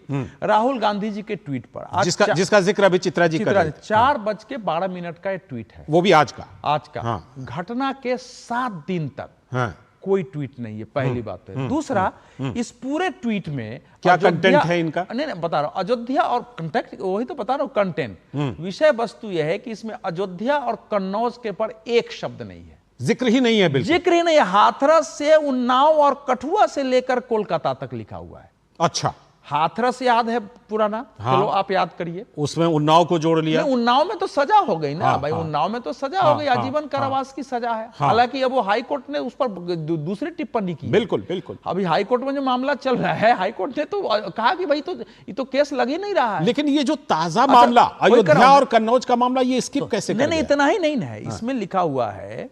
राहुल गांधी जी के ट्वीट पर,
जिसका जिक्र अभी चित्रा जी कर रहे हैं,
4:12 का ट्वीट है,
वो भी आज का।
घटना के 7 दिन तक कोई ट्वीट नहीं है, पहली बात है। दूसरा, इस पूरे ट्वीट में
क्या कंटेंट है इनका?
नहीं बता रहा हूं, अयोध्या और कंटेंट, वही तो बता रहा हूं, कंटेंट। विषय वस्तु यह है कि इसमें अयोध्या और कन्नौज के पर एक शब्द नहीं है,
जिक्र ही नहीं है, बिल्कुल
जिक्र ही नहीं है। हाथरस से उन्नाव और कठुआ से लेकर कोलकाता तक लिखा हुआ है।
अच्छा,
हाथरस याद है पुराना? चलो आप याद करिए,
उसमें उन्नाव को जोड़ लिया।
उन्नाव में तो सजा हो गई ना भाई, उन्नाव में तो सजा हो गई, आजीवन कारावास की सजा है। हालांकि अब वो हाई कोर्ट ने उस पर दूसरी टिप्पणी की।
बिल्कुल।
अभी हाई कोर्ट में जो मामला चल रहा है, हाई कोर्ट ने तो कहा कि भाई तो ये तो केस लग ही नहीं रहा है।
लेकिन ये जो ताजा मामला अयोध्या और कन्नौज का मामला, ये स्किप कैसे?
नहीं, इतना ही नहीं है, इसमें लिखा हुआ है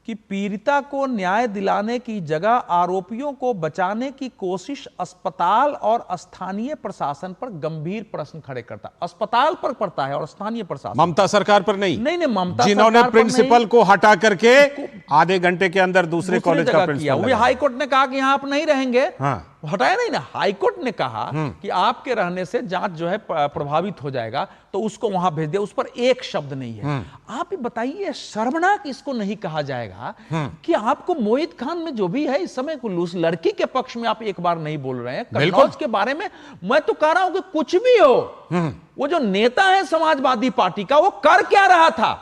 कि पीड़िता को न्याय दिलाने की जगह आरोपियों को बचाने की कोशिश अस्पताल और स्थानीय प्रशासन पर गंभीर प्रश्न खड़े करता। अस्पताल पर पड़ता है और स्थानीय प्रशासन,
ममता सरकार पर नहीं।
नहीं, ममता
जिन्होंने प्रिंसिपल को हटा करके आधे घंटे के अंदर दूसरे कॉलेज का प्रिंसिपल,
हाई कोर्ट ने कहा कि यहां आप नहीं रहेंगे, हटाया नहीं ना। हाईकोर्ट ने कहा कि आपके रहने से जांच जो है प्रभावित हो जाएगा, तो उसको वहां भेज दिया, उस पर एक शब्द नहीं है। आप बताइए, शर्मनाक इसको नहीं कहा जाएगा कि आपको मोहित खान में जो भी है इस समय उस लड़की के पक्ष में आप एक बार नहीं बोल रहे हैं, कन्नौज के बारे में। मैं तो कह रहा हूं कि कुछ भी हो, वो जो नेता है समाजवादी पार्टी का, वो कर क्या रहा था?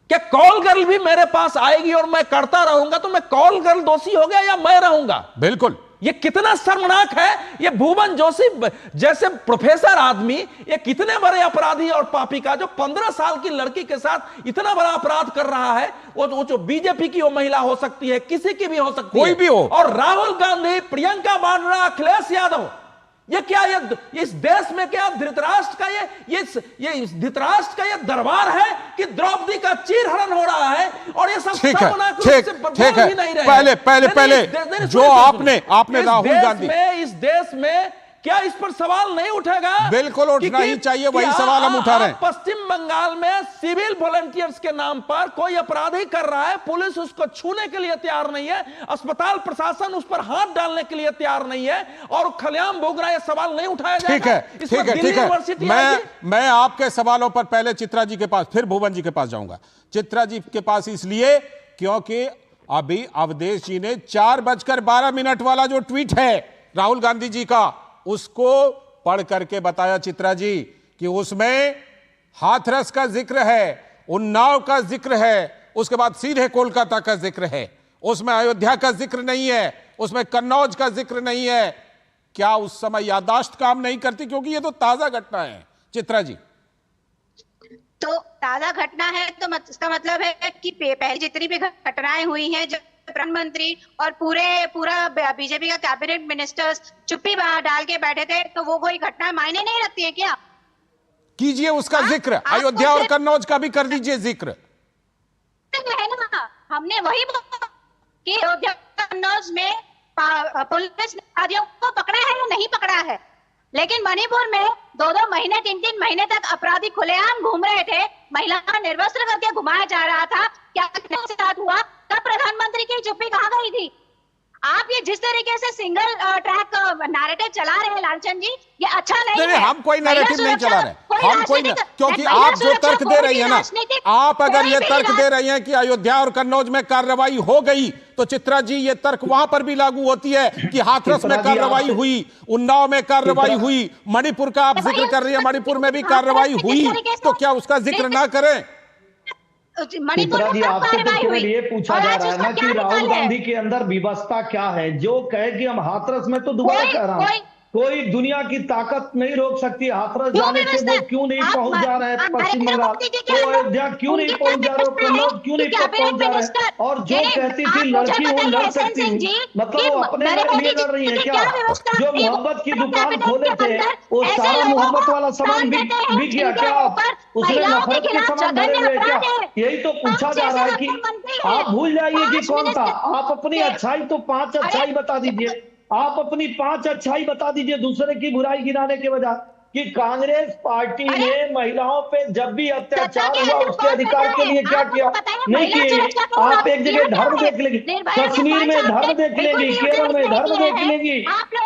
क्या कॉल गर्ल भी मेरे पास आएगी और मैं करता रहूंगा तो मैं कॉल गर्ल दोषी हो गया या मैं रहूंगा?
बिल्कुल।
ये कितना शर्मनाक है। ये भुवन जोशी जैसे प्रोफेसर आदमी, ये कितने बड़े अपराधी और पापी का, जो 15 साल की लड़की के साथ इतना बड़ा अपराध कर रहा है। वो जो बीजेपी की वो महिला हो सकती है, किसी की भी हो सकती है,
कोई भी हो।
और राहुल गांधी, प्रियंका वाड्रा, अखिलेश यादव, ये क्या, ये इस देश में क्या धृतराष्ट्र का ये धृतराष्ट्र का ये दरबार है कि द्रौपदी का चीरहरण हो रहा है? और ये सब
ठीक है। पहले जो आपने राहुल गांधी
में, इस देश में क्या इस पर सवाल नहीं उठेगा?
बिल्कुल उठना ही चाहिए, वही सवाल हम उठा रहे हैं।
पश्चिम बंगाल में सिविल वॉलंटियर्स के नाम पर कोई अपराधी कर रहा है, पुलिस उसको छूने के लिए तैयार नहीं है, अस्पताल प्रशासन उस पर हाथ डालने के लिए तैयार नहीं है, और खलेआम भोग रहा है, सवाल नहीं उठाया जाएगा।
ठीक है। मैं आपके सवालों पर पहले चित्रा जी के पास, फिर भुवन जी के पास जाऊंगा। चित्रा जी के पास इसलिए क्योंकि अभी अवधेश जी ने 4:12 वाला जो ट्वीट है राहुल गांधी जी का, उसको पढ़ करके बताया चित्रा जी कि उसमें हाथरस का जिक्र है, उन्नाव का जिक्र है, उसके बाद सीधे कोलकाता का जिक्र है, उसमें अयोध्या का जिक्र नहीं है, उसमें कन्नौज का जिक्र नहीं है। क्या उस समय याददाश्त काम नहीं करती? क्योंकि ये तो ताजा घटना है चित्रा जी।
तो ताजा घटना है तो इसका मतलब है कि पहले जितनी भी घटनाएं हुई हैं, जब प्रधानमंत्री और पूरा बीजेपी का कैबिनेट मिनिस्टर्स चुप्पी डाल के बैठे थे, तो वो कोई घटना मायने नहीं रखती है क्या?
कीजिए उसका जिक्र, अयोध्या और कन्नौज का भी कर दीजिए जिक्र।
है ना, हमने वही बोला कि अयोध्या कन्नौज में पुलिस ने अपराधियों को पकड़ा है या नहीं पकड़ा है, लेकिन मणिपुर में 2-2 महीने 3-3 महीने तक अपराधी खुलेआम घूम रहे थे, महिला निर्वस्त्र करके घुमाया जा रहा था। क्या साथ हुआ? तब प्रधानमंत्री की चुप्पी कहाँ गई थी? आप ये जिस तरीके से सिंगल ट्रैक नैरेटिव चला रहे हैं लालचंद जी, ये अच्छा नहीं है।
हम कोई नैरेटिव नहीं चला रहे, हम कोई क्योंकि आप जो तर्क दे रही है ना, आप अगर ये तर्क दे रही हैं कि अयोध्या और कन्नौज में कार्रवाई हो गई, तो चित्रा जी ये तर्क वहां पर भी लागू होती है कि हाथरस में कार्रवाई हुई, उन्नाव में कार्रवाई हुई, मणिपुर का आप जिक्र कर रही है, मणिपुर में भी कार्रवाई हुई, तो क्या उसका जिक्र ना करें?
चित्रा जी, आपसे तो केवल ये पूछा जा रहा है ना कि राहुल गांधी के अंदर विवशता क्या है, जो कहे कि हम हाथरस में, तो दोबारा कह रहा हूं, कोई दुनिया की ताकत नहीं रोक सकती हाथरस जाने से। वो क्यों नहीं पहुंच जा रहे हैं पश्चिम बंगाल, तो अयोध्या क्यों नहीं पहुंच जा रहे, कन्नौज क्यों नहीं पहुंच जा रहे? और जो कहती थी लड़की वो लड़ सकती थी, मतलब वो अपने लिए लड़ रही है क्या? जो मोहब्बत की दुकान खोले थे, वो सारा मोहब्बत वाला सामान बिक गया क्या? उसमें नफरत के सामान भरे हुए क्या? यही तो पूछा जा रहा है कि आप भूल जाइए कि कौन था। आप अपनी अच्छाई तो 5 अच्छाई बता दीजिए, आप अपनी 5 अच्छाई बता दीजिए दूसरे की बुराई गिनाने के बजाय। कि कांग्रेस पार्टी ने महिलाओं पे जब भी अत्याचार हुआ उसके अधिकार के लिए क्या किया? नहीं किए। आप एक जगह धर्म देख लेंगे, कश्मीर में धर्म देख लेंगी, केरल में धर्म देख लेंगी,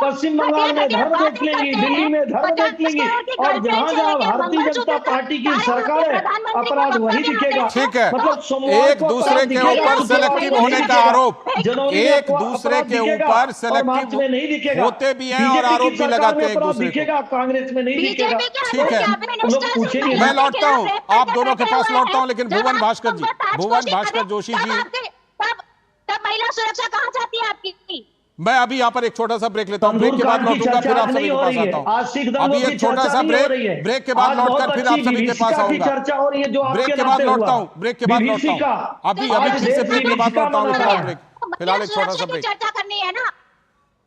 पश्चिम बंगाल में धर्म देख लेंगी, दिल्ली में धर्म देख लेंगी, और जहां जहां भारतीय जनता पार्टी की सरकार है अपराध वही दिखेगा।
ठीक है,
मतलब
एक दूसरे के ऊपर सेलेक्टिव होने का आरोप, एक दूसरे के ऊपर सेलेक्टिव होते भी हैं और आरोप भी लगाते हैं एक दूसरे को।
कांग्रेस में नहीं
ठीक है, मैं लौटता हूं, आप दोनों के पास लौटता हूं, लेकिन भुवन भास्कर जोशी जी,
तब महिला सुरक्षा कहां जाती है आपकी?
मैं अभी यहाँ पर एक छोटा सा ब्रेक लेता हूं, ब्रेक के बाद लौटूंगा, फिर आप सभी के पास आता हूं। अभी एक छोटा सा ब्रेक के बाद लौटकर फिर आप सभी के पास आऊंगा। ब्रेक के बाद लौटता हूं, ब्रेक के बाद लौटता हूं, अभी फिर से ब्रेक के बाद लौटता हूं। फिलहाल एक छोटा सा ब्रेक,
चर्चा करनी है ना,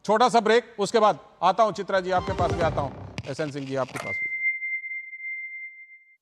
छोटा सा ब्रेक, उसके बाद आता हूं। चित्रा जी आपके पास भी आता हूं, एसएन सिंह जी आपके पास भी।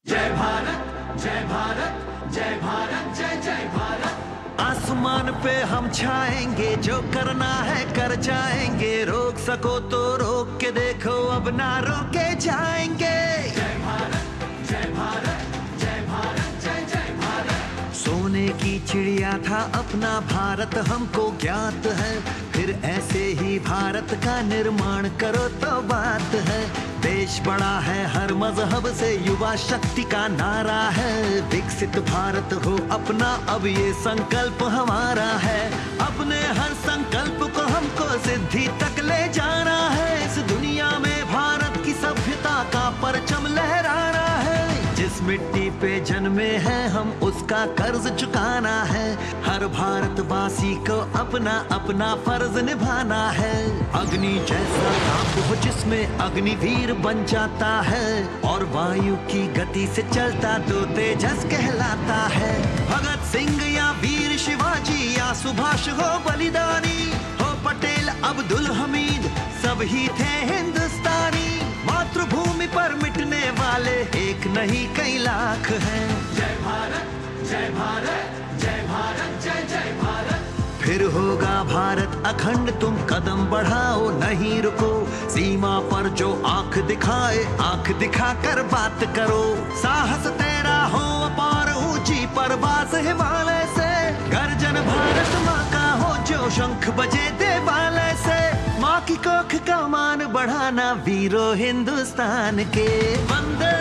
जय भारत जय भारत जय भारत जय जय भारत। आसमान पे हम छाएंगे, जो करना है कर जाएंगे, रोक सको तो रोक के देखो, अब ना रोके जाएंगे। जय भारत जय भारत जय भारत जय जय भारत। सोने की चिड़िया था अपना भारत हमको ज्ञात है, फिर ऐसे ही भारत का निर्माण करो तो बात है। देश बड़ा है हर मजहब से, युवा शक्ति का नारा है, विकसित भारत हो अपना अब ये संकल्प हमारा है। अपने हर संकल्प को हमको सिद्धि तक ले जाना है, इस दुनिया में भारत की सभ्यता का परचम लहराना है। जिस मिट्टी पे जन्मे हैं हम उसका कर्ज चुकाना है, हर भारतवासी को अपना अपना फर्ज निभाना है। अग्नि जैसा ताप हो जिसमें अग्निवीर बन जाता है, और वायु की गति से चलता तो तेजस कहलाता है। भगत सिंह या वीर शिवाजी या सुभाष हो बलिदानी, हो पटेल अब्दुल हमीद, सब ही थे हिंदुस्तानी। मातृभूमि पर मिटने वाले एक नहीं कई लाख हैं। जय भारत जय भारत जय भारत जय जय भारत। फिर होगा भारत अखंड, तुम कदम बढ़ाओ नहीं रुको, सीमा पर जो आंख दिखाए आंख दिखाकर बात करो। साहस तेरा हो अपार, ऊंची परवास हिमालय से, गर्जन भारत माँ का हो जो शंख बजे देवालय से। माँ की कोख का मान बढ़ाना वीरों हिंदुस्तान के। वंदे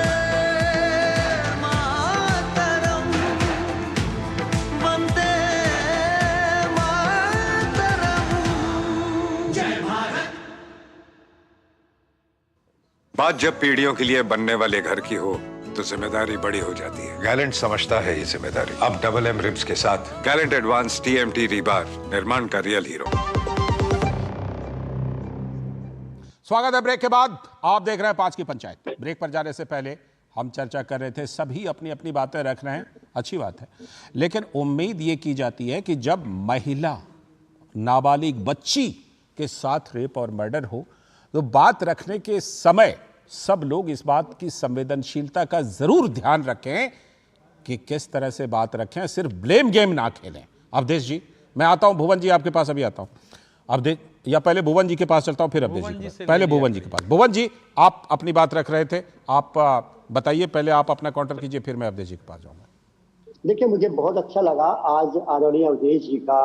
मातरम वंदे
बात जब पीढ़ियों के लिए बनने वाले घर की हो तो जिम्मेदारी बड़ी हो जाती है। गैलेंट समझता है ये जिम्मेदारी। अब डबल एम रिब्स के साथ गैलेंट एडवांस TMT रीबार, निर्माण का रियल हीरो।
स्वागत है ब्रेक के बाद। आप देख रहे हैं 5 की पंचायत। ब्रेक पर जाने से पहले हम चर्चा कर रहे थे, सभी अपनी अपनी बातें रख रहे हैं, अच्छी बात है, लेकिन उम्मीद ये की जाती है कि जब महिला नाबालिग बच्ची के साथ रेप और मर्डर हो तो बात रखने के समय सब लोग इस बात की संवेदनशीलता का जरूर ध्यान रखें कि किस तरह से बात रखें, सिर्फ ब्लेम गेम ना खेलें। अवधेश जी, मैं आता हूं, भुवन जी आपके पास अभी आता हूं। अवधेश, या पहले भुवन जी के पास चलता हूं, फिर अवधेश जी के पास। पहले भुवन जी के पास। भुवन जी, आप अपनी बात रख रहे थे, आप बताइए, पहले आप अपना काउंटर कीजिए, फिर मैं अवधेश जी के पास जाऊंगा।
देखिए, मुझे बहुत अच्छा लगा आज आदरणीय अवधेश जी का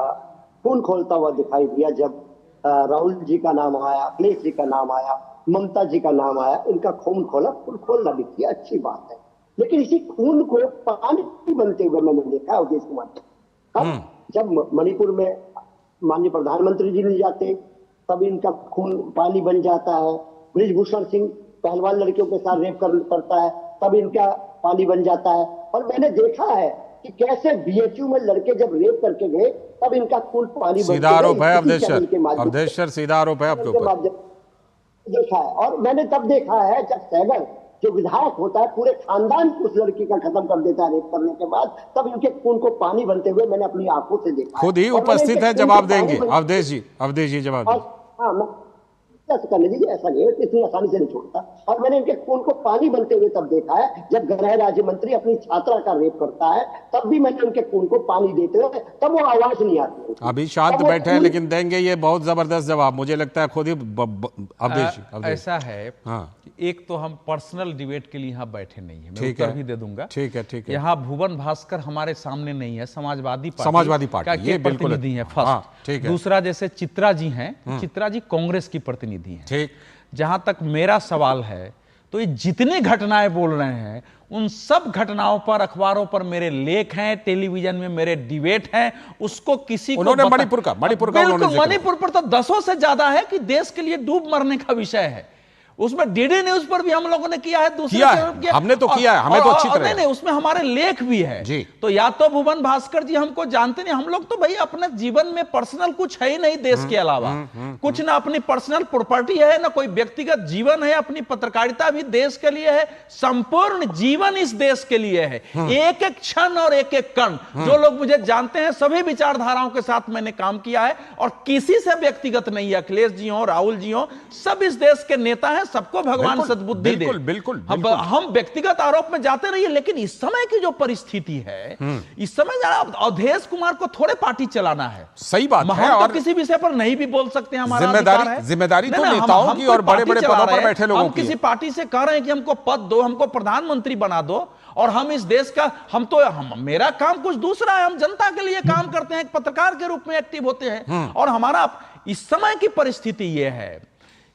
खून खोलता हुआ दिखाई दिया जब राहुल जी का नाम आया, अखिलेश जी का नाम आया, ममता जी का नाम आया, इनका खून खोला। खून खोलना भी किया, अच्छी बात है, लेकिन इसी खून को पानी बनते हुए मैंने देखा अवधेश कुमार। जब मणिपुर में माननीय प्रधानमंत्री जी नहीं जाते तब इनका खून पानी बन जाता है। ब्रिजभूषण सिंह पहलवान लड़कियों के साथ रेप करता है, तब इनका पानी बन जाता है। और मैंने देखा है कि कैसे BHU में लड़के जब रेप करके गए तब इनका खून पानी बन
सीधा आरोप है अवधेश सर, सीधा आरोप है आपके ऊपर।
देखा है, और मैंने तब देखा है जब सैगर जो विधायक होता है पूरे खानदान को उस लड़की का खत्म कर देता है रेप करने के बाद, तब इनके खून को पानी बनते हुए मैंने अपनी आंखों से देखा।
खुद ही उपस्थित है, जवाब देंगे अवधेश जी जवाब देंगे।
हाँ, करने दीजिए, ऐसा नहीं है, इतनी आसानी से नहीं छोड़ता। और मैंने इनके खून को पानी बनते हुए तब देखा है जब गृह राज्य मंत्री अपनी छात्रा का रेप करता है, तब भी मैंने उनके खून को पानी देते हुए, तब वो आवाज नहीं आती।
अभी शांत बैठे हैं, लेकिन देंगे ये बहुत जबरदस्त जवाब, मुझे लगता है खुद ही अवधेश।
ऐसा है, हाँ, एक तो हम पर्सनल डिबेट के लिए यहाँ बैठे नहीं है, मैं उत्तर भी दे दूंगा।
ठीक है।
यहाँ भुवन भास्कर हमारे सामने नहीं है, समाजवादी पार्टी
ये बिल्कुल
प्रतिनिधि है, फर्स्ट।
ठीक है।
दूसरा, जैसे चित्रा जी हैं, चित्रा जी कांग्रेस की प्रतिनिधि हैं।
ठीक।
जहां तक मेरा सवाल है, तो ये जितनी घटनाएं बोल रहे हैं उन सब घटनाओं पर अखबारों पर मेरे लेख हैं, टेलीविजन में मेरे डिबेट हैं, उसको किसी
उन्होंने मणिपुर का
मणिपुर पर तो 10 से ज्यादा है कि देश के लिए डूब मरने का विषय है। उसमें DD न्यूज पर भी हम लोगों ने किया है,
हमने तो किया है, हमें तो अच्छी तरह।
नहीं, उसमें हमारे लेख भी है जी। तो या तो भुवन भास्कर जी हमको जानते नहीं, हम लोग तो भाई अपने जीवन में पर्सनल कुछ है ही नहीं देश के अलावा, कुछ ना अपनी पर्सनल प्रॉपर्टी है, ना कोई व्यक्तिगत जीवन है, अपनी पत्रकारिता भी देश के लिए है, संपूर्ण जीवन इस देश के लिए है, एक एक क्षण और एक एक कण। जो लोग मुझे जानते हैं, सभी विचारधाराओं के साथ मैंने काम किया है और किसी से व्यक्तिगत नहीं है। अखिलेश जी हो, राहुल जी हो, सब इस देश के नेता हैं, सबको भगवान सद्बुद्धि दे।
बिल्कुल।
हम व्यक्तिगत आरोप में जाते रहिए, लेकिन इस समय की जो परिस्थिति है, इस समय जरा अवधेश कुमार को थोड़े पार्टी चलाना है।
सही बात है,
और किसी विषय पर नहीं भी बोल सकते, हमारा
जिम्मेदारी तो नेताओं की और बड़े-बड़े पदों पर बैठे लोगों की।
हम किसी पार्टी से कह रहे हैं कि हमको पद दो, हमको प्रधानमंत्री बना दो, और हम इस देश का मेरा काम कुछ दूसरा है, हम जनता के लिए काम करते हैं, एक पत्रकार के रूप में एक्टिव होते हैं। और हमारा इस समय की परिस्थिति यह है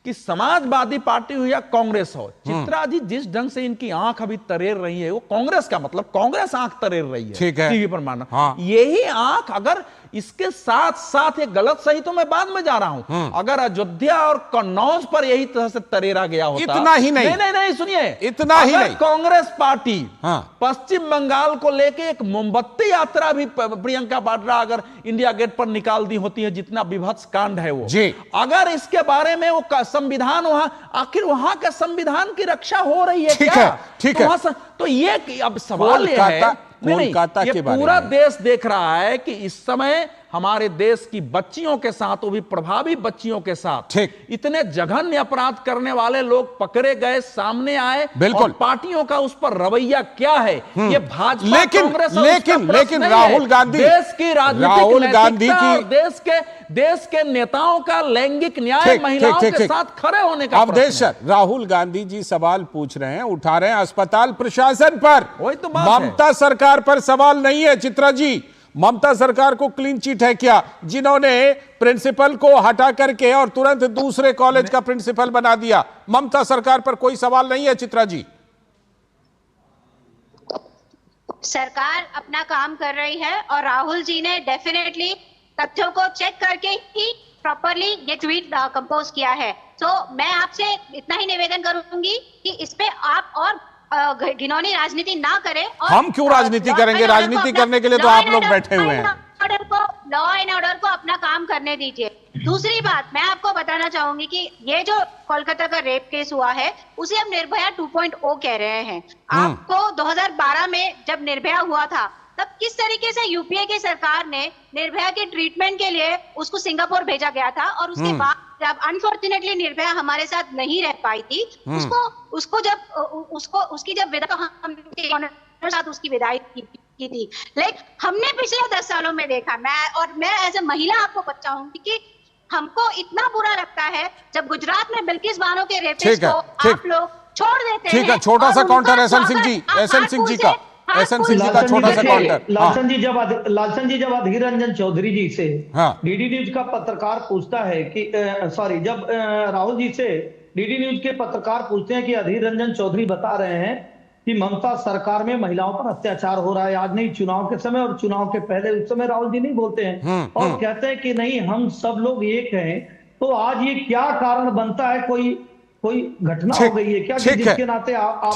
कि समाजवादी पार्टी हो या कांग्रेस हो, चित्रा जी जिस ढंग से इनकी आंख अभी तरेर रही है, वो कांग्रेस का मतलब कांग्रेस आंख तरेर रही है,
ठीक है,
टीवी पर मानना। यही आंख अगर इसके साथ साथ, ये गलत सही तो मैं बाद में जा रहा हूं, अगर अयोध्या और कन्नौज पर यही तरह से तरेरा गया होता,
इतना ही नहीं,
सुनिए,
इतना ही नहीं,
कांग्रेस पार्टी पश्चिम बंगाल को लेके एक मोमबत्ती यात्रा भी प्रियंका वाड्रा अगर इंडिया गेट पर निकाल दी होती है, जितना विभत्स कांड है वो, अगर इसके बारे में वो संविधान वहां, आखिर वहां का संविधान की रक्षा हो रही है क्या?
ठीक है।
तो ये अब सवाल ये है,
कोलकाता के बारे में
पूरा देश देख रहा है कि इस समय हमारे देश की बच्चियों के साथ, वो भी प्रभावी बच्चियों के साथ, इतने जघन्य अपराध करने वाले लोग पकड़े गए, सामने आए, और पार्टियों का उस पर रवैया क्या है, ये भाजपा कांग्रेस
लेकिन राहुल गांधी,
देश की राजनीतिक की देश के नेताओं का लैंगिक न्याय, महिलाओं के साथ खड़े होने का
अवधेश सर, राहुल गांधी जी सवाल पूछ रहे हैं, उठा रहे हैं अस्पताल प्रशासन पर,
वही तो
ममता सरकार पर सवाल नहीं है। चित्रा जी, ममता सरकार को क्लीन चिट है क्या, जिन्होंने प्रिंसिपल को हटा करके और तुरंत दूसरे कॉलेज का प्रिंसिपल बना दिया? ममता सरकार पर कोई सवाल नहीं है चित्रा जी?
सरकार अपना काम कर रही है और राहुल जी ने डेफिनेटली तथ्यों को चेक करके ही प्रॉपरली ये ट्वीट कंपोज किया है। तो मैं आपसे इतना ही निवेदन करूंगी कि इस पे आप और घिनौनी राजनीति ना करें। और
हम क्यों राजनीति करेंगे? राजनीति करने के लिए तो आप लोग बैठे हुए हैं।
लॉ एंड ऑर्डर को अपना काम करने दीजिए। दूसरी बात मैं आपको बताना चाहूंगी कि ये जो कोलकाता का रेप केस हुआ है उसे हम निर्भया 2.0 कह रहे हैं। आपको 2012 में जब निर्भया हुआ था तब किस तरीके से यूपीए की सरकार ने निर्भया के ट्रीटमेंट के लिए उसको सिंगापुर भेजा गया था, और उसके बाद जब अनफॉर्चुनेटली निर्भया हमारे साथ नहीं रह पाई थी, उसकी जब विदा हमने साथ उसकी विदाई की थी। लेकिन हमने पिछले 10 सालों में देखा, मैं एज ए महिला आपको बताऊंगी कि हमको इतना बुरा लगता है जब गुजरात में बिल्किस बानो के रेपिस्ट को आप लोग छोड़ देते हैं।
ठीक है, छोटा सा काउंटर एसएन सिंह जी का छोटा सा काउंटर।
लालचंद जी जब अधीर रंजन चौधरी जी से डीडी न्यूज का पत्रकार पूछता है कि जब राहुल जी से डीडी न्यूज के पत्रकार पूछते हैं कि अधीर रंजन चौधरी बता रहे हैं कि ममता सरकार में महिलाओं पर अत्याचार हो रहा है, आज नहीं चुनाव के समय और चुनाव के पहले, उस समय राहुल जी नहीं बोलते हैं और कहते हैं कि नहीं हम सब लोग एक हैं। तो आज ये क्या कारण बनता है? कोई घटना हो गई है क्या जिसके नाते आप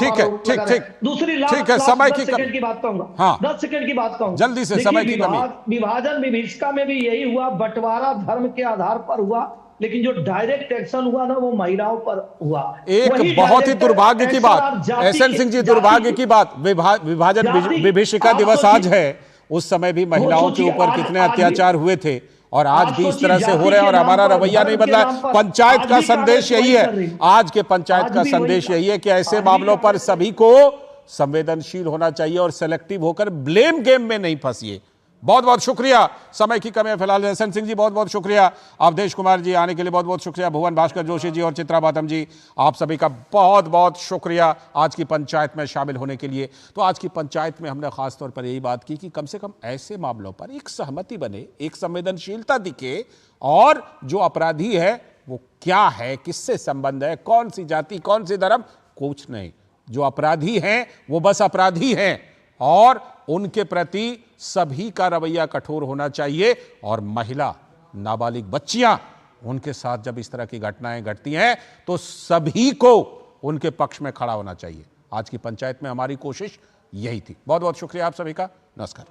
दूसरी
समय
10 सेकंड की बात कहूंगा, 10 सेकंड की बात कहूंगा
जल्दी से। समय की कमी,
विभाजन विभीषिका में भी यही हुआ, बंटवारा धर्म के आधार पर हुआ, लेकिन जो डायरेक्ट एक्शन हुआ ना वो महिलाओं पर हुआ।
एक बहुत ही दुर्भाग्य की बात, एसएन सिंह जी, दुर्भाग्य की बात, विभाजन विभीषिका दिवस आज है, उस समय भी महिलाओं के ऊपर कितने अत्याचार हुए थे और आज भी इस तरह से हो रहे हैं और हमारा रवैया नहीं बदला। पंचायत का संदेश यही है, आज के पंचायत का संदेश यही है कि ऐसे मामलों पर सभी को संवेदनशील होना चाहिए और सेलेक्टिव होकर ब्लेम गेम में नहीं फंसिए। बहुत बहुत शुक्रिया। समय की कमी है फिलहाल। एसएन सिंह जी बहुत बहुत शुक्रिया, अवधेश कुमार जी आने के लिए बहुत बहुत शुक्रिया, भुवन भास्कर जोशी जी और चित्रा बातम जी, आप सभी का बहुत बहुत शुक्रिया आज की पंचायत में शामिल होने के लिए। तो आज की पंचायत में हमने खासतौर पर यही बात की कि कम से कम ऐसे मामलों पर एक सहमति बने, एक संवेदनशीलता दिखे और जो अपराधी है वो क्या है, किससे संबंध है, कौन सी जाति, कौन सी धर्म, कुछ नहीं। जो अपराधी हैं वो बस अपराधी हैं और उनके प्रति सभी का रवैया कठोर होना चाहिए। और महिला, नाबालिग बच्चियां, उनके साथ जब इस तरह की घटनाएं घटती हैं तो सभी को उनके पक्ष में खड़ा होना चाहिए। आज की पंचायत में हमारी कोशिश यही थी। बहुत बहुत शुक्रिया आप सभी का। नमस्कार।